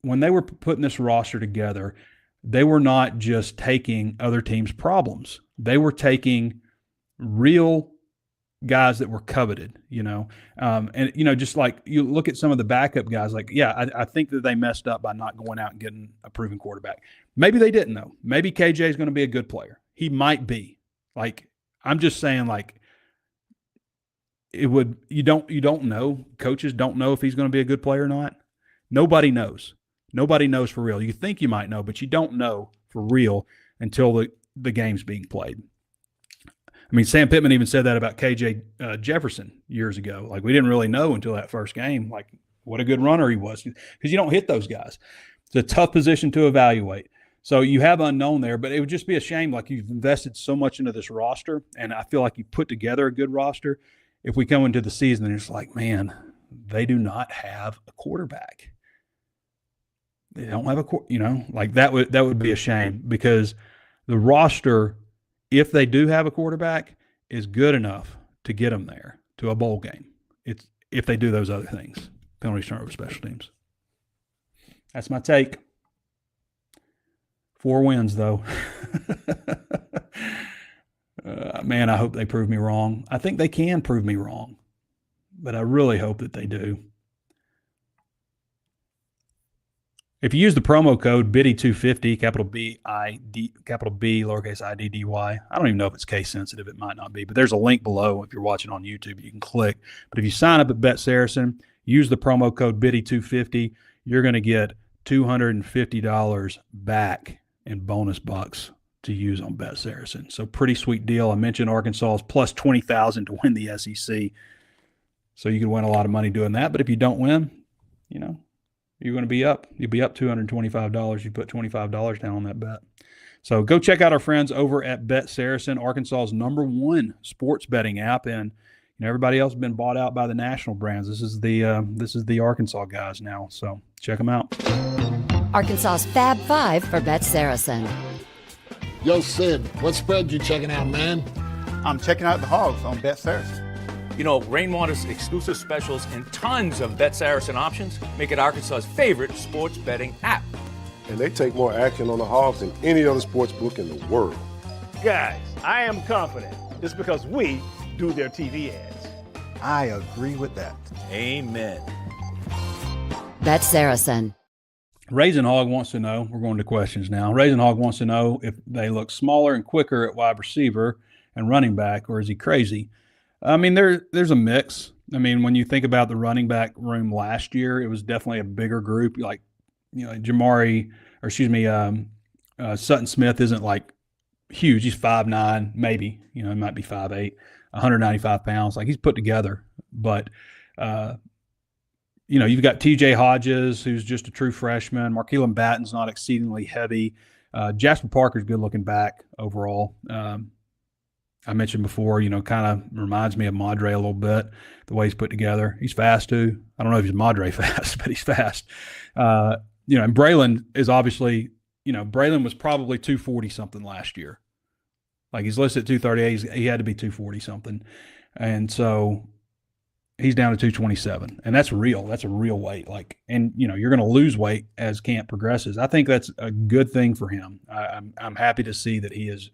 when they were putting this roster together, they were not just taking other teams' problems. They were taking real guys that were coveted, just like you look at some of the backup guys, like, I think that they messed up by not going out and getting a proven quarterback. Maybe they didn't, though. Maybe KJ is going to be a good player. He might be. Like, I'm just saying, like, you don't know. Coaches don't know if he's going to be a good player or not. Nobody knows. Nobody knows for real. You think you might know, but you don't know for real until the game's being played. I mean, Sam Pittman even said that about KJ Jefferson years ago. Like, we didn't really know until that first game, like, what a good runner he was, because you don't hit those guys. It's a tough position to evaluate. So you have unknown there, but it would just be a shame. Like, you've invested so much into this roster, and I feel like you put together a good roster. If we come into the season and it's like, man, they do not have a quarterback. They don't have like that would be a shame, because the roster, if they do have a quarterback, is good enough to get them there to a bowl game. It's if they do those other things, penalties, turnovers, special teams. That's my take. 4 wins, though. Man, I hope they prove me wrong. I think they can prove me wrong, but I really hope that they do. If you use the promo code BIDDY250, capital B-I-D, capital B, lowercase I-D-D-Y, I don't even know if it's case sensitive. It might not be, but there's a link below. If you're watching on YouTube, you can click. But if you sign up at Bet Saracen, use the promo code BIDDY250, you're going to get $250 back in bonus bucks to use on Bet Saracen. So pretty sweet deal. I mentioned Arkansas is plus 20,000 to win the SEC. So you could win a lot of money doing that. But if you don't win, you're going to be up. You'll be up $225. You put $25 down on that bet. So go check out our friends over at Bet Saracen, Arkansas's #1 sports betting app. And everybody else has been bought out by the national brands. This is the Arkansas guys now. So check them out. Arkansas's Fab Five for Bet Saracen. Yo, Sid, what spread you checking out, man? I'm checking out the Hogs on Bet Saracen. Rainwater's exclusive specials and tons of Bet Saracen options make it Arkansas's favorite sports betting app. And they take more action on the Hogs than any other sports book in the world. Guys, I am confident it's because we do their TV ads. I agree with that. Amen. Bet Saracen. Raisin Hog wants to know, we're going to questions now. Raisin Hog wants to know if they look smaller and quicker at wide receiver and running back, or is he crazy? I mean, there's a mix. I mean, when you think about the running back room last year, it was definitely a bigger group. Like, Sutton Smith isn't like huge. He's 5'9", maybe, he might be 5'8", 195 pounds. Like, he's put together. But, you've got TJ Hodges, who's just a true freshman. Markeelan Batten's not exceedingly heavy. Jasper Parker's good looking back overall. I mentioned before, kind of reminds me of Madre a little bit, the way he's put together. He's fast too. I don't know if he's Madre fast, but he's fast. And Braylon is obviously, Braylon was probably 240 something last year. Like, he's listed at 238. He had to be 240 something. And so he's down to 227. And that's real. That's a real weight. Like, and you're going to lose weight as camp progresses. I think that's a good thing for him. I'm happy to see that he has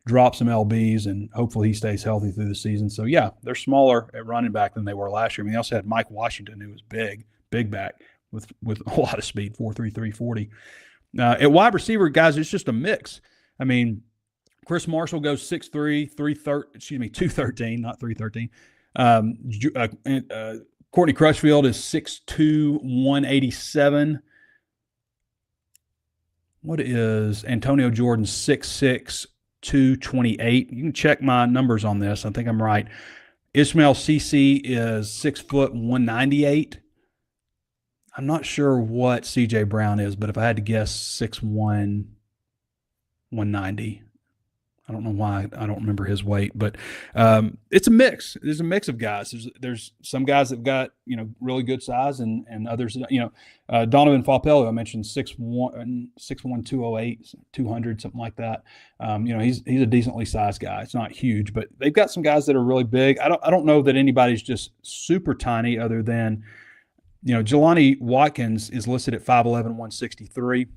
dropped some LBs, and hopefully he stays healthy through the season. So yeah, they're smaller at running back than they were last year. I mean, they also had Mike Washington, who was big back with a lot of speed, 4.3, 340. At wide receiver, guys, it's just a mix. I mean, Chris Marshall goes 6'3", 213, not 313. Courtney Crutchfield is 6'2", 187. What is Antonio Jordan? 6'6", 228. You can check my numbers on this. I think I'm right. Ismail Cece is 6 foot 198. I'm not sure what CJ Brown is, but if I had to guess, 6'1", 190. I don't know why I don't remember his weight, but it's a mix. There's a mix of guys. There's some guys that've got, really good size and others, Donovan Falpello, I mentioned 6'1", 208, 200, something like that. He's a decently sized guy. It's not huge, but they've got some guys that are really big. I don't know that anybody's just super tiny other than, Jelani Watkins is listed at 5'11", 163.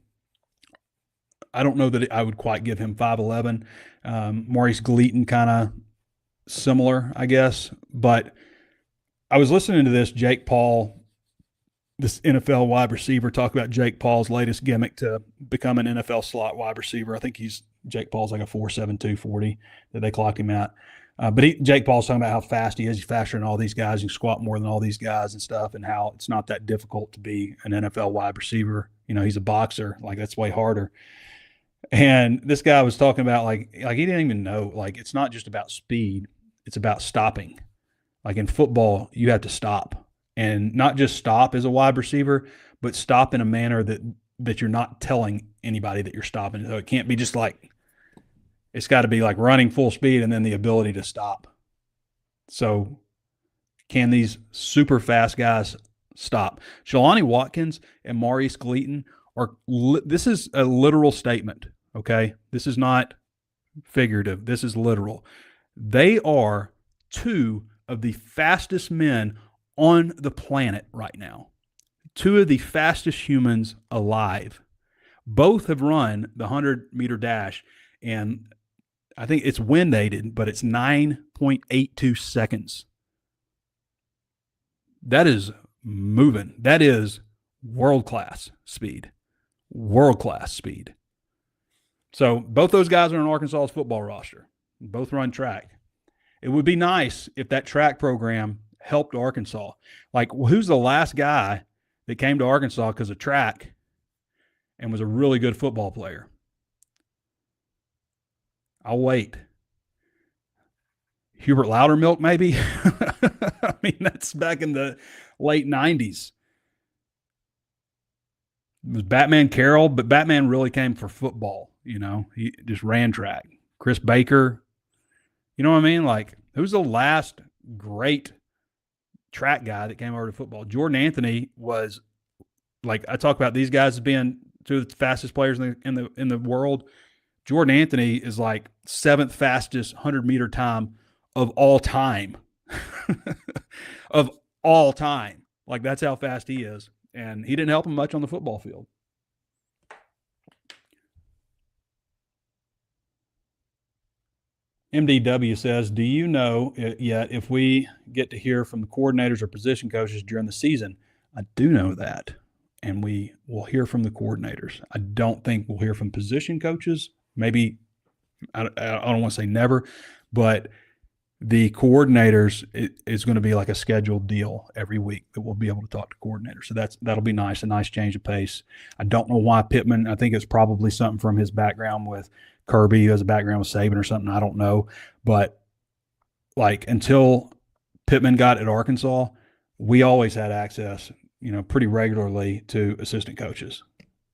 I don't know that I would quite give him 5'11". Maurice Gleaton kind of similar, I guess. But I was listening to this Jake Paul, this NFL wide receiver, talk about Jake Paul's latest gimmick to become an NFL slot wide receiver. I think Jake Paul's like a 4.72 40 that they clocked him at. But Jake Paul's talking about how fast he is. He's faster than all these guys. He can squat more than all these guys and stuff, and how it's not that difficult to be an NFL wide receiver. He's a boxer. Like, that's way harder. And this guy was talking about like he didn't even know, like, it's not just about speed, it's about stopping. Like in football, you have to stop, and not just stop as a wide receiver, but stop in a manner that you're not telling anybody that you're stopping. So it can't be just like, it's got to be like running full speed and then the ability to stop. So can these super fast guys stop? Jelani Watkins and Maurice Gleaton this is a literal statement, okay? This is not figurative. This is literal. They are two of the fastest men on the planet right now. Two of the fastest humans alive. Both have run the 100-meter dash, and I think it's wind aided, but it's 9.82 seconds. That is moving. That is world-class speed. World-class speed. So both those guys are on Arkansas's football roster. Both run track. It would be nice if that track program helped Arkansas. Like, who's the last guy that came to Arkansas because of track and was a really good football player? I'll wait. Hubert Loudermilk, maybe? I mean, that's back in the late 90s. It was Batman Carroll, but Batman really came for football, He just ran track. Chris Baker, you know what I mean? Like, who's the last great track guy that came over to football? Jordan Anthony was, like, I talk about these guys as being two of the fastest players in the world. Jordan Anthony is like 7th fastest 100-meter time of all time. Of all time. Like, that's how fast he is. And he didn't help him much on the football field. MDW says, do you know yet if we get to hear from the coordinators or position coaches during the season? I do know that. And we will hear from the coordinators. I don't think we'll hear from position coaches. Maybe, I don't want to say never, but the coordinators, it's going to be like a scheduled deal every week that we'll be able to talk to coordinators. So that'll be nice, a nice change of pace. I don't know why Pittman. I think it's probably something from his background with Kirby, who has a background with Saban or something. I don't know. But like, until Pittman got at Arkansas, we always had access, pretty regularly to assistant coaches.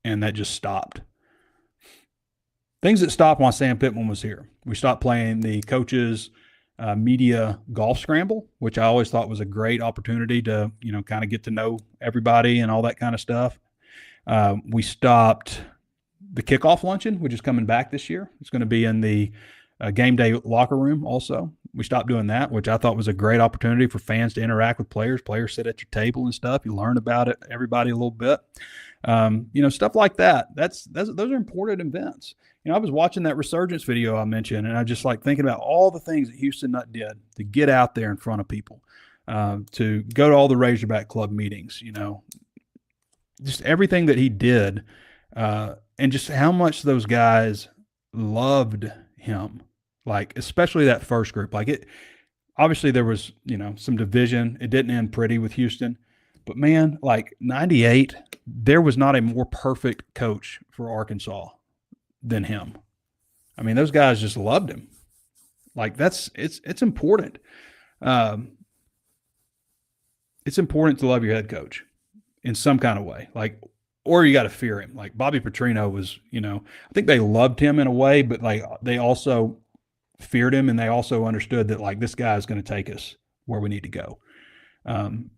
And that just stopped. Things that stopped while Sam Pittman was here. We stopped playing the coaches' media golf scramble, which I always thought was a great opportunity to, kind of get to know everybody and all that kind of stuff. We stopped the kickoff luncheon, which is coming back this year. It's going to be in the game day locker room also. We stopped doing that, which I thought was a great opportunity for fans to interact with players. Players sit at your table and stuff. You learn about it, everybody a little bit. Stuff like that. Those are important events. I was watching that resurgence video I mentioned, and I just like thinking about all the things that Houston Nutt did to get out there in front of people, to go to all the Razorback Club meetings, just everything that he did, and just how much those guys loved him, like especially that first group. Like, it obviously there was, some division. It didn't end pretty with Houston, but man, like 98, there was not a more perfect coach for Arkansas than him. I mean, those guys just loved him. Like, it's important. It's important to love your head coach in some kind of way. Like, or you got to fear him. Like Bobby Petrino was, I think they loved him in a way, but like they also feared him, and they also understood that like this guy is going to take us where we need to go. And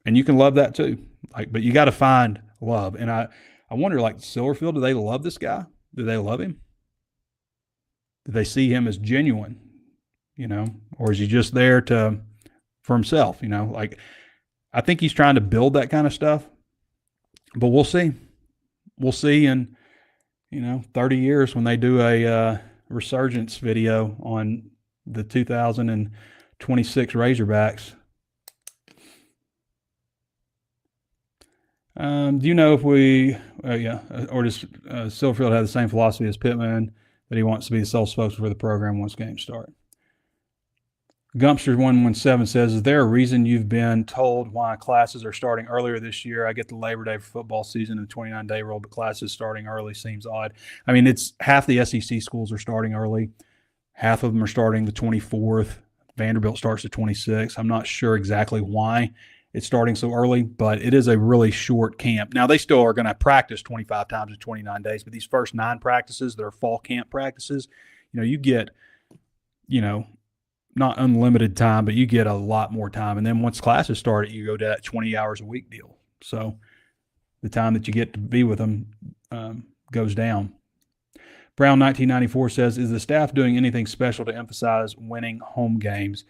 you can love that too. Like, but you got to find love. And I wonder, like Silverfield, do they love this guy? Do they love him? Do they see him as genuine? You know, or is he just there for himself? You know, like I think he's trying to build that kind of stuff. But we'll see. We'll see in 30 years when they do a resurgence video on the 2026 Razorbacks. Do you know if or does Silverfield have the same philosophy as Pittman, that he wants to be the sole spokesman for the program once games start? Gumpster117 says, is there a reason you've been told why classes are starting earlier this year? I get the Labor Day for football season and 29-day rule, but classes starting early seems odd. I mean, it's half the SEC schools are starting early. Half of them are starting the 24th. Vanderbilt starts the 26th. I'm not sure exactly why it's starting so early, but it is a really short camp. Now, they still are going to practice 25 times in 29 days, but these first 9 practices, they're fall camp practices, you get, not unlimited time, but you get a lot more time. And then once classes start, you go to that 20 hours a week deal. So the time that you get to be with them goes down. Brown 1994 says, is the staff doing anything special to emphasize winning home games?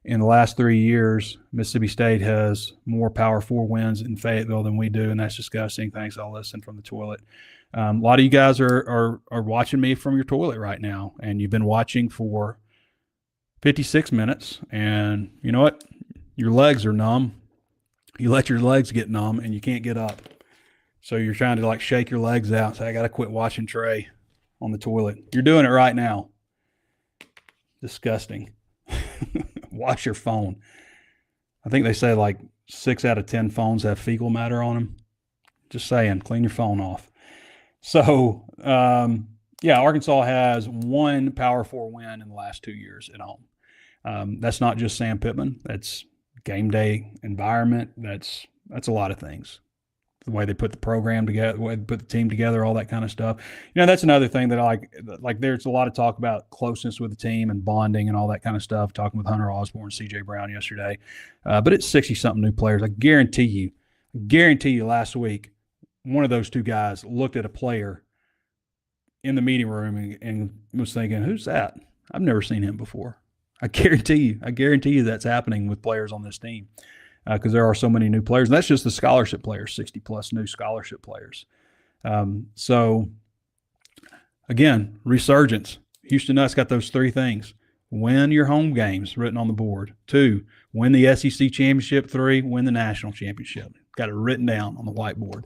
In the last 3 years, Mississippi State has more Power 4 wins in Fayetteville than we do, and that's disgusting. Thanks, I'll listen from the toilet. A lot of you guys are watching me from your toilet right now, and you've been watching for 56 minutes, and you know what? Your legs are numb. You let your legs get numb, and you can't get up. So you're trying to like shake your legs out. So I got to quit watching Trey on the toilet. You're doing it right now. Disgusting. Watch your phone. I think they say like 6 out of 10 phones have fecal matter on them. Just saying, clean your phone off. So, Arkansas has 1 Power 4 win in the last 2 years at home. That's not just Sam Pittman. That's game day environment. That's a lot of things. The way they put the program together, the way they put the team together, all that kind of stuff. That's another thing that I like. Like there's a lot of talk about closeness with the team and bonding and all that kind of stuff. Talking with Hunter Osborne, C.J. Brown yesterday. But it's 60-something new players. I guarantee you last week, one of those two guys looked at a player in the meeting room and was thinking, who's that? I've never seen him before. I guarantee you that's happening with players on this team because there are so many new players. And that's just the scholarship players, 60-plus new scholarship players. So, again, resurgence. Houston Nutt's got those 3 things. Win your home games written on the board. 2, win the SEC championship. 3, win the national championship. Got it written down on the whiteboard.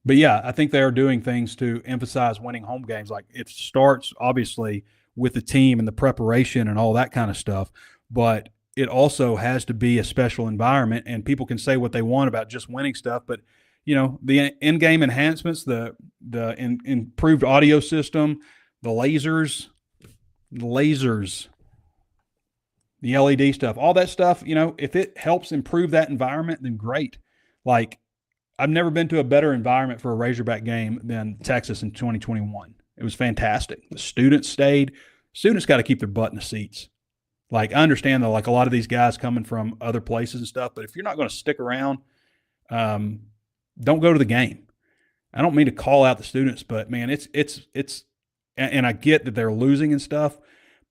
But, yeah, I think they are doing things to emphasize winning home games. Like it starts, obviously, with the team and the preparation and all that kind of stuff. But it also has to be a special environment, and people can say what they want about just winning stuff. But, the in-game enhancements, the improved audio system, the lasers, the LED stuff, all that stuff, if it helps improve that environment, then great. Like, I've never been to a better environment for a Razorback game than Texas in 2021. It was fantastic. The students stayed. Students got to keep their butt in the seats. Like, I understand that, like, a lot of these guys coming from other places and stuff, but if you're not going to stick around, don't go to the game. I don't mean to call out the students, but, man, it's and I get that they're losing and stuff,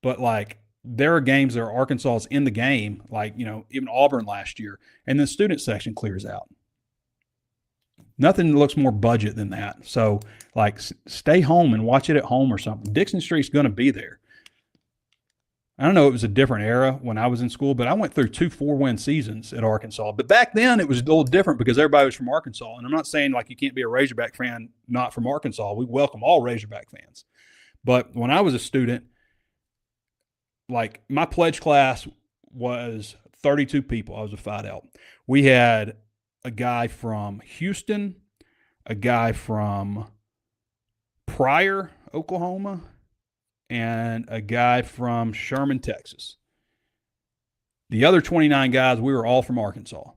but, like, there are games that are Arkansas's in the game, like, even Auburn last year, and the student section clears out. Nothing looks more budget than that. So, like, stay home and watch it at home or something. Dixon Street's going to be there. I don't know, it was a different era when I was in school, but I went through 2 4-win seasons at Arkansas. But back then, it was a little different because everybody was from Arkansas. And I'm not saying, like, you can't be a Razorback fan not from Arkansas. We welcome all Razorback fans. But when I was a student, like, my pledge class was 32 people. I was a Phi Delta. We had a guy from Houston, a guy from Pryor, Oklahoma, and a guy from Sherman, Texas. The other 29 guys, we were all from Arkansas.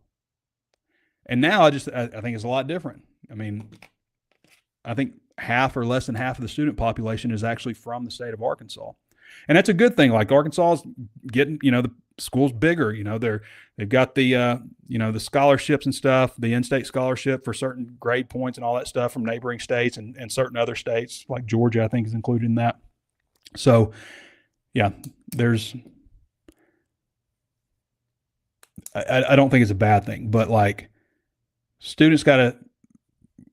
And now I think it's a lot different. I mean, I think half or less than half of the student population is actually from the state of Arkansas. And that's a good thing. Like Arkansas is getting, the school's bigger, they've got the, the scholarships and stuff, the in-state scholarship for certain grade points and all that stuff from neighboring states and certain other states like Georgia, I think is included in that. So yeah, I don't think it's a bad thing, but like students got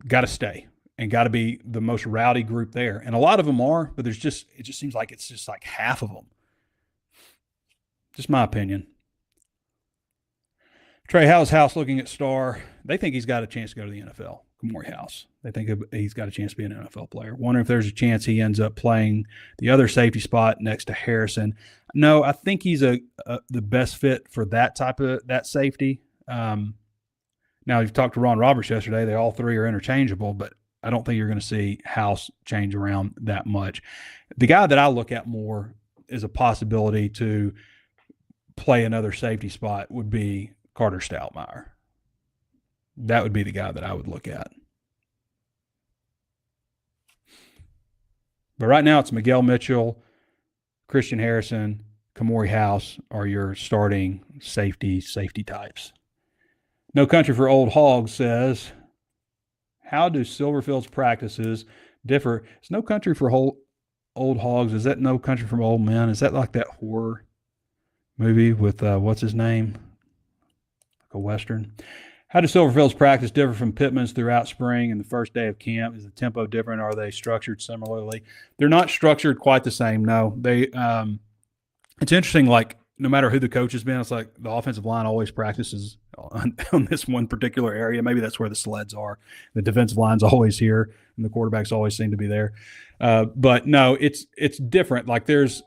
to stay and got to be the most rowdy group there. And a lot of them are, but it just seems like it's just like half of them. Just my opinion. Trey, how's House looking at Starr? They think he's got a chance to go to the NFL. Kamori House. They think he's got a chance to be an NFL player. Wonder if there's a chance he ends up playing the other safety spot next to Harrison. No, I think he's the best fit for that type of that safety. Now, you've talked to Ron Roberts yesterday. They all three are interchangeable, but I don't think you're going to see House change around that much. The guy that I look at more as a possibility to play another safety spot would be Carter Stoutmire. That would be the guy that I would look at. But right now it's Miguel Mitchell, Christian Harrison, Kamori House are your starting safety types. No Country for Old Hogs says, how do Silverfield's practices differ? It's No Country for Old Hogs. Is that No Country for Old Men? Is that like that horror movie with what's his name? Like a Western. How do Silverfield's practice differ from Pittman's throughout spring and the first day of camp? Is the tempo different? Are they structured similarly? They're not structured quite the same. No, they. It's interesting. Like no matter who the coach has been, it's like the offensive line always practices on this one particular area. Maybe that's where the sleds are. The defensive line's always here, and the quarterbacks always seem to be there. But no, it's different. Like there's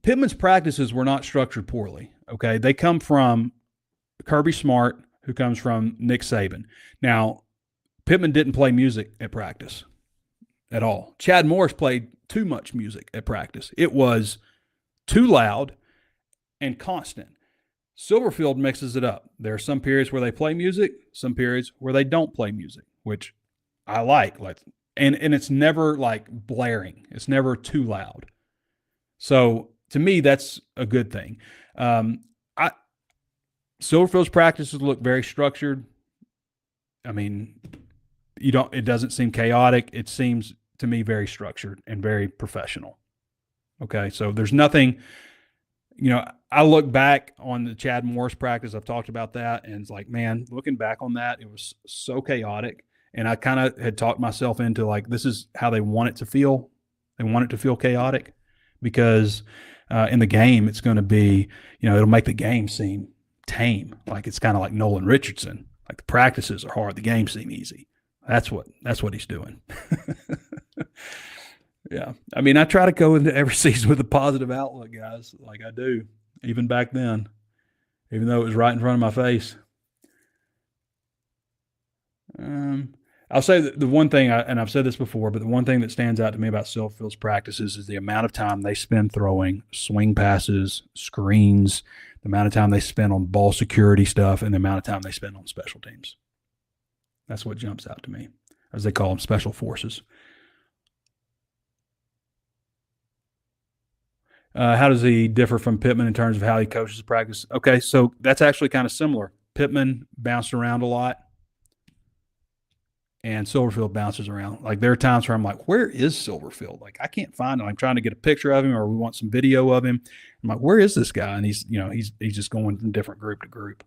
Pittman's practices were not structured poorly. Okay, they come from Kirby Smart, who comes from Nick Saban. Now, Pittman didn't play music at practice at all. Chad Morris played too much music at practice. It was too loud and constant. Silverfield mixes it up. There are some periods where they play music, some periods where they don't play music, which I like. And it's never like blaring. It's never too loud. So to me, that's a good thing. Silverfield's practices look very structured. I mean, it doesn't seem chaotic. It seems to me very structured and very professional. Okay. So there's nothing, I look back on the Chad Morris practice. I've talked about that. And it's like, man, looking back on that, it was so chaotic. And I kind of had talked myself into like, this is how they want it to feel. They want it to feel chaotic because in the game, it's going to be, it'll make the game seem tame. Like it's kind of like Nolan Richardson. Like the practices are hard. The games seem easy. That's what he's doing. Yeah. I mean, I try to go into every season with a positive outlook, guys, like I do, even back then, even though it was right in front of my face. I'll say that the one thing, and I've said this before, but the one thing that stands out to me about Silverfield's practices is the amount of time they spend throwing swing passes, screens, the amount of time they spend on ball security stuff, and the amount of time they spend on special teams. That's what jumps out to me, as they call them, special forces. How does he differ from Pittman in terms of how he coaches the practice? Okay, so that's actually kind of similar. Pittman bounced around a lot, and Silverfield bounces around. Like there are times where I'm like, where is Silverfield? Like I can't find him. I'm trying to get a picture of him, or we want some video of him. I'm like, where is this guy? And he's just going from different group to group.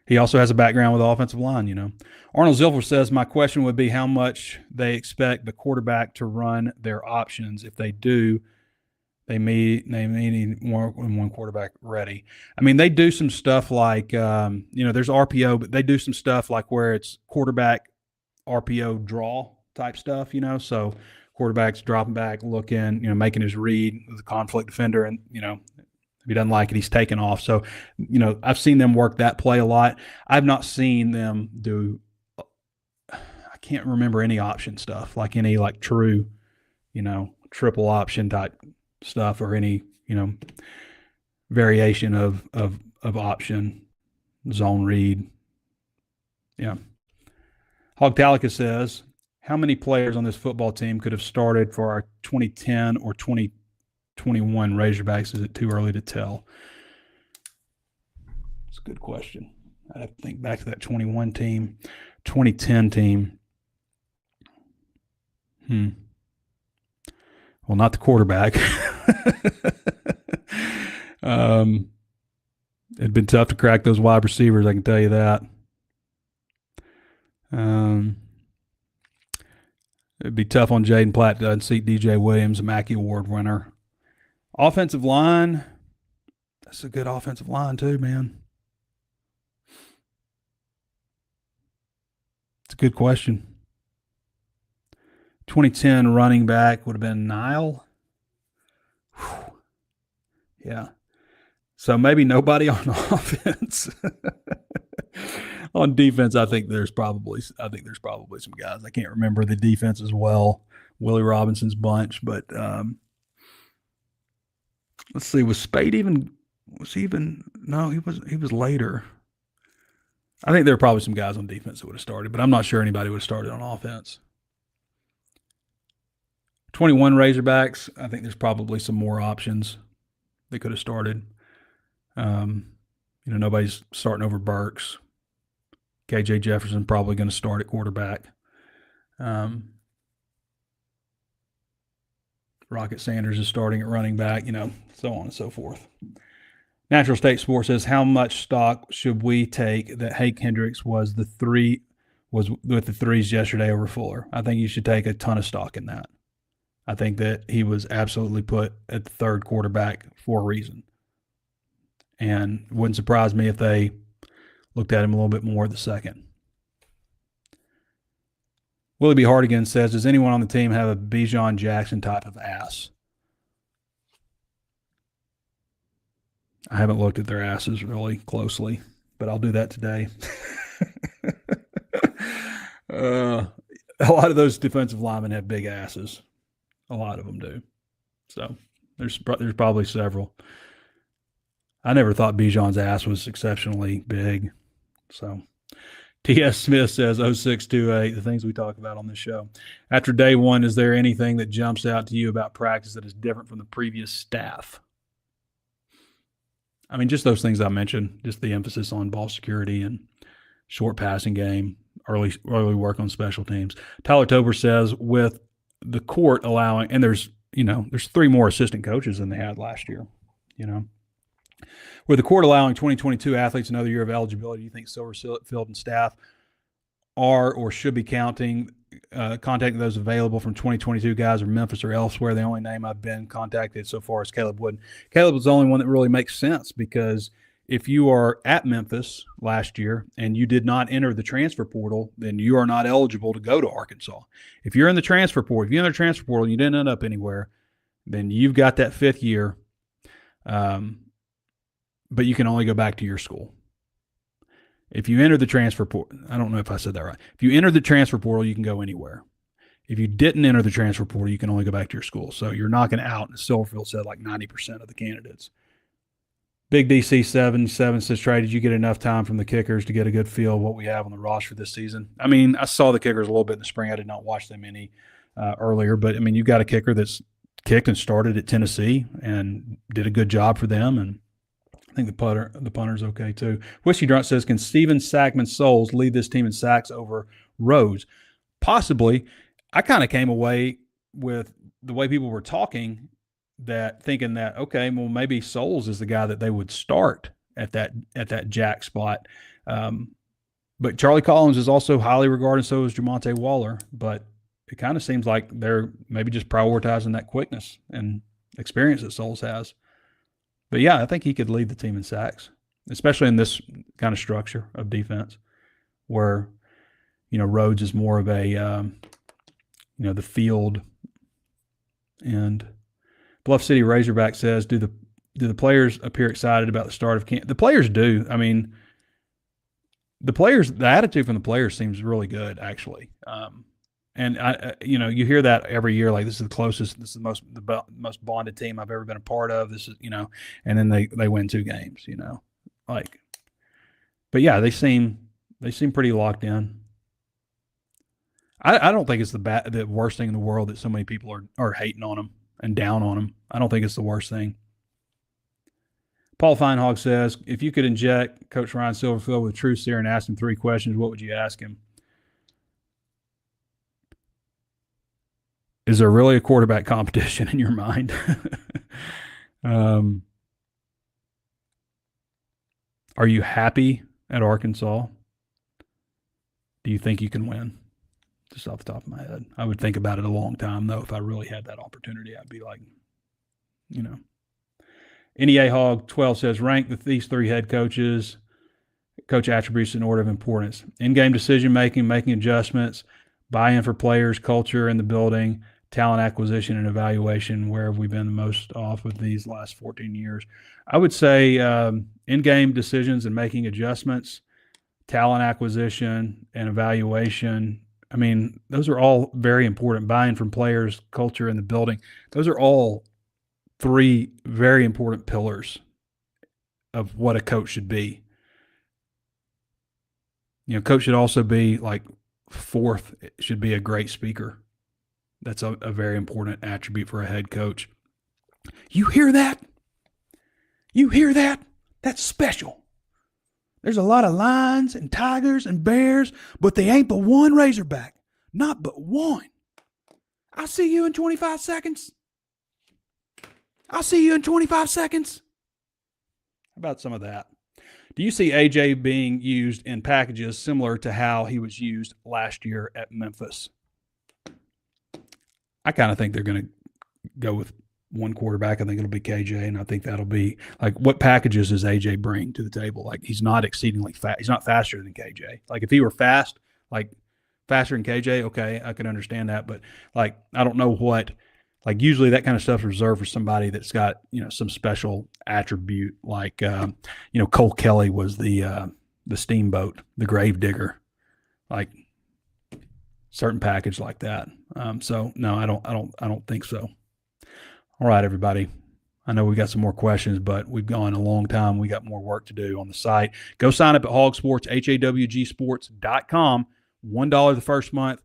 He also has a background with the offensive line, Arnold Zilfer says, my question would be how much they expect the quarterback to run their options. If they do, they may need more than one quarterback ready. I mean, they do some stuff like, there's RPO, but they do some stuff like where it's quarterback RPO draw type stuff, so quarterback's dropping back, looking, making his read with the conflict defender, and, if he doesn't like it, he's taken off. So, I've seen them work that play a lot. I've not seen them do, I can't remember any option stuff, like any like true, triple option type stuff or any, variation of option, zone read. Yeah. Hogtalica says, how many players on this football team could have started for our 2010 or 2021 Razorbacks? Is it too early to tell? It's a good question. I'd have to think back to that 21 team, 2010 team. Well, not the quarterback. It'd been tough to crack those wide receivers, I can tell you that. It'd be tough on Jaden Platt to unseat DJ Williams, a Mackey Award winner. Offensive line, that's a good offensive line too, man. It's a good question. 2010 running back would have been Nile. Whew. Yeah. So maybe nobody on offense. On defense, I think there's probably some guys. I can't remember the defense as well. Willie Robinson's bunch, but let's see. Was Spade even? No, he was later. I think there were probably some guys on defense that would have started, but I'm not sure anybody would have started on offense. 21 Razorbacks, I think there's probably some more options that could have started. Nobody's starting over Burks. KJ Jefferson probably going to start at quarterback. Rocket Sanders is starting at running back, so on and so forth. Natural State Sports says, how much stock should we take that Hank Hendricks was with the threes yesterday over Fuller? I think you should take a ton of stock in that. I think that he was absolutely put at the third quarterback for a reason. And it wouldn't surprise me if they looked at him a little bit more at the second. Willie B. Hardigan says, does anyone on the team have a Bijan Jackson type of ass? I haven't looked at their asses really closely, but I'll do that today. A lot of those defensive linemen have big asses. A lot of them do. So there's probably several. I never thought Bijan's ass was exceptionally big. So T.S. Smith says 0628, the things we talk about on this show. After day one, is there anything that jumps out to you about practice that is different from the previous staff? I mean, just those things I mentioned, just the emphasis on ball security and short passing game, early work on special teams. Tyler Tober says with the court allowing, and there's 3 more assistant coaches than they had last year, With the court allowing 2022 athletes another year of eligibility, do you think Silverfield and staff are or should be contacting those available from 2022 guys or Memphis or elsewhere? The only name I've been contacted so far is Caleb Wooden. Caleb was the only one that really makes sense, because if you are at Memphis last year and you did not enter the transfer portal, then you are not eligible to go to Arkansas. If you're in the transfer portal, and you didn't end up anywhere, then you've got that 5th year. But you can only go back to your school. If you enter the transfer portal, I don't know if I said that right. If you enter the transfer portal, you can go anywhere. If you didn't enter the transfer portal, you can only go back to your school. So you're knocking out, as Silverfield said, like 90% of the candidates. Big DC77 says, Trey, did you get enough time from the kickers to get a good feel of what we have on the roster this season? I mean, I saw the kickers a little bit in the spring. I did not watch them any earlier. But, I mean, you've got a kicker that's kicked and started at Tennessee and did a good job for them, and I think the punter's okay too. Whiskey Drunk says, can Steven Sackman Souls lead this team in sacks over Rhodes? Possibly. I kind of came away with the way people were talking, that thinking that, okay, well, maybe Souls is the guy that they would start at that jack spot. But Charlie Collins is also highly regarded, so is Jamonte Waller. But it kind of seems like they're maybe just prioritizing that quickness and experience that Souls has. But, yeah, I think he could lead the team in sacks, especially in this kind of structure of defense where, Rhodes is more of a, the field. And Bluff City Razorback says, do the players appear excited about the start of camp? The players do. I mean, the attitude from the players seems really good, actually. And you hear that every year, like, this is the closest, this is the most bonded team I've ever been a part of. This is, and then they win 2 games, but yeah, they seem pretty locked in. I don't think it's the worst thing in the world that so many people are hating on him and down on him. I don't think it's the worst thing. Paul Feinhog says, if you could inject Coach Ryan Silverfield with truth serum and ask him 3 questions, what would you ask him? Is there really a quarterback competition in your mind? Are you happy at Arkansas? Do you think you can win? Just off the top of my head. I would think about it a long time, though. If I really had that opportunity, I'd be like, NEA Hog 12 says, rank these 3 head coach attributes in order of importance. In-game decision-making, making adjustments, buy-in for players, culture in the building, talent acquisition and evaluation. Where have we been the most off with these last 14 years? I would say in-game decisions and making adjustments, talent acquisition and evaluation. I mean, those are all very important. Buy-in from players, culture in the building. Those are all 3 very important pillars of what a coach should be. Coach should also be like 4th, should be a great speaker. That's a very important attribute for a head coach. You hear that? You hear that? That's special. There's a lot of lions and tigers and bears, but they ain't but one Razorback. Not but one. I'll see you in 25 seconds. I'll see you in 25 seconds. How about some of that? Do you see AJ being used in packages similar to how he was used last year at Memphis? I kind of think they're going to go with one quarterback. I think it'll be KJ, and I think that'll be like, what packages does AJ bring to the table? Like, he's not exceedingly fast. He's not faster than KJ. Like, if he were fast, like faster than KJ, okay, I can understand that. But like, I don't know what. Like, usually that kind of stuff is reserved for somebody that's got, some special attribute. Like, Cole Kelly was the steamboat, the grave digger, like certain package like that. So no, I don't think so. All right, everybody. I know we got some more questions, but we've gone a long time. We got more work to do on the site. Go sign up at HawgSports, HawgSports.com. $1 the first month.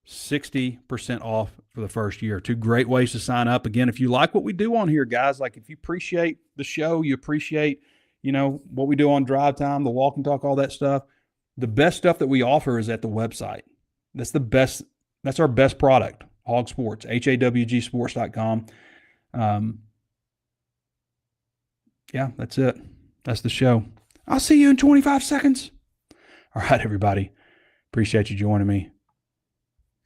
60% off for the first year. 2 great ways to sign up. Again, if you like what we do on here, guys, like if you appreciate the show, you appreciate, what we do on Drive Time, the walk and talk, all that stuff, the best stuff that we offer is at the website. That's the best. That's our best product. HawgSports, HawgSports.com. Yeah, that's it. That's the show. I'll see you in 25 seconds. All right, everybody. Appreciate you joining me.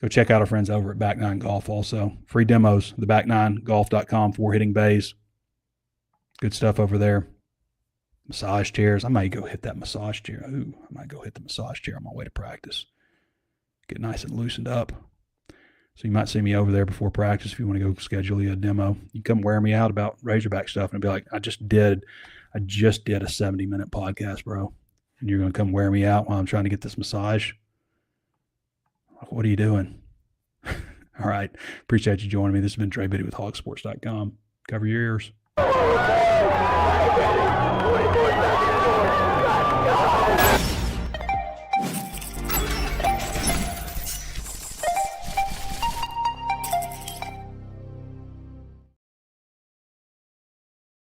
Go check out our friends over at Back 9 Golf also. Free demos, theback9golf.com, 4 hitting bays. Good stuff over there. Massage chairs. I might go hit that massage chair. I might go hit the massage chair on my way to practice. Get nice and loosened up. So you might see me over there before practice if you want to go schedule you a demo. You come wear me out about Razorback stuff and be like, I just did a 70-minute podcast, bro. And you're going to come wear me out while I'm trying to get this massage? What are you doing? All right. Appreciate you joining me. This has been Trey Biddy with HawgSports.com. Cover your ears.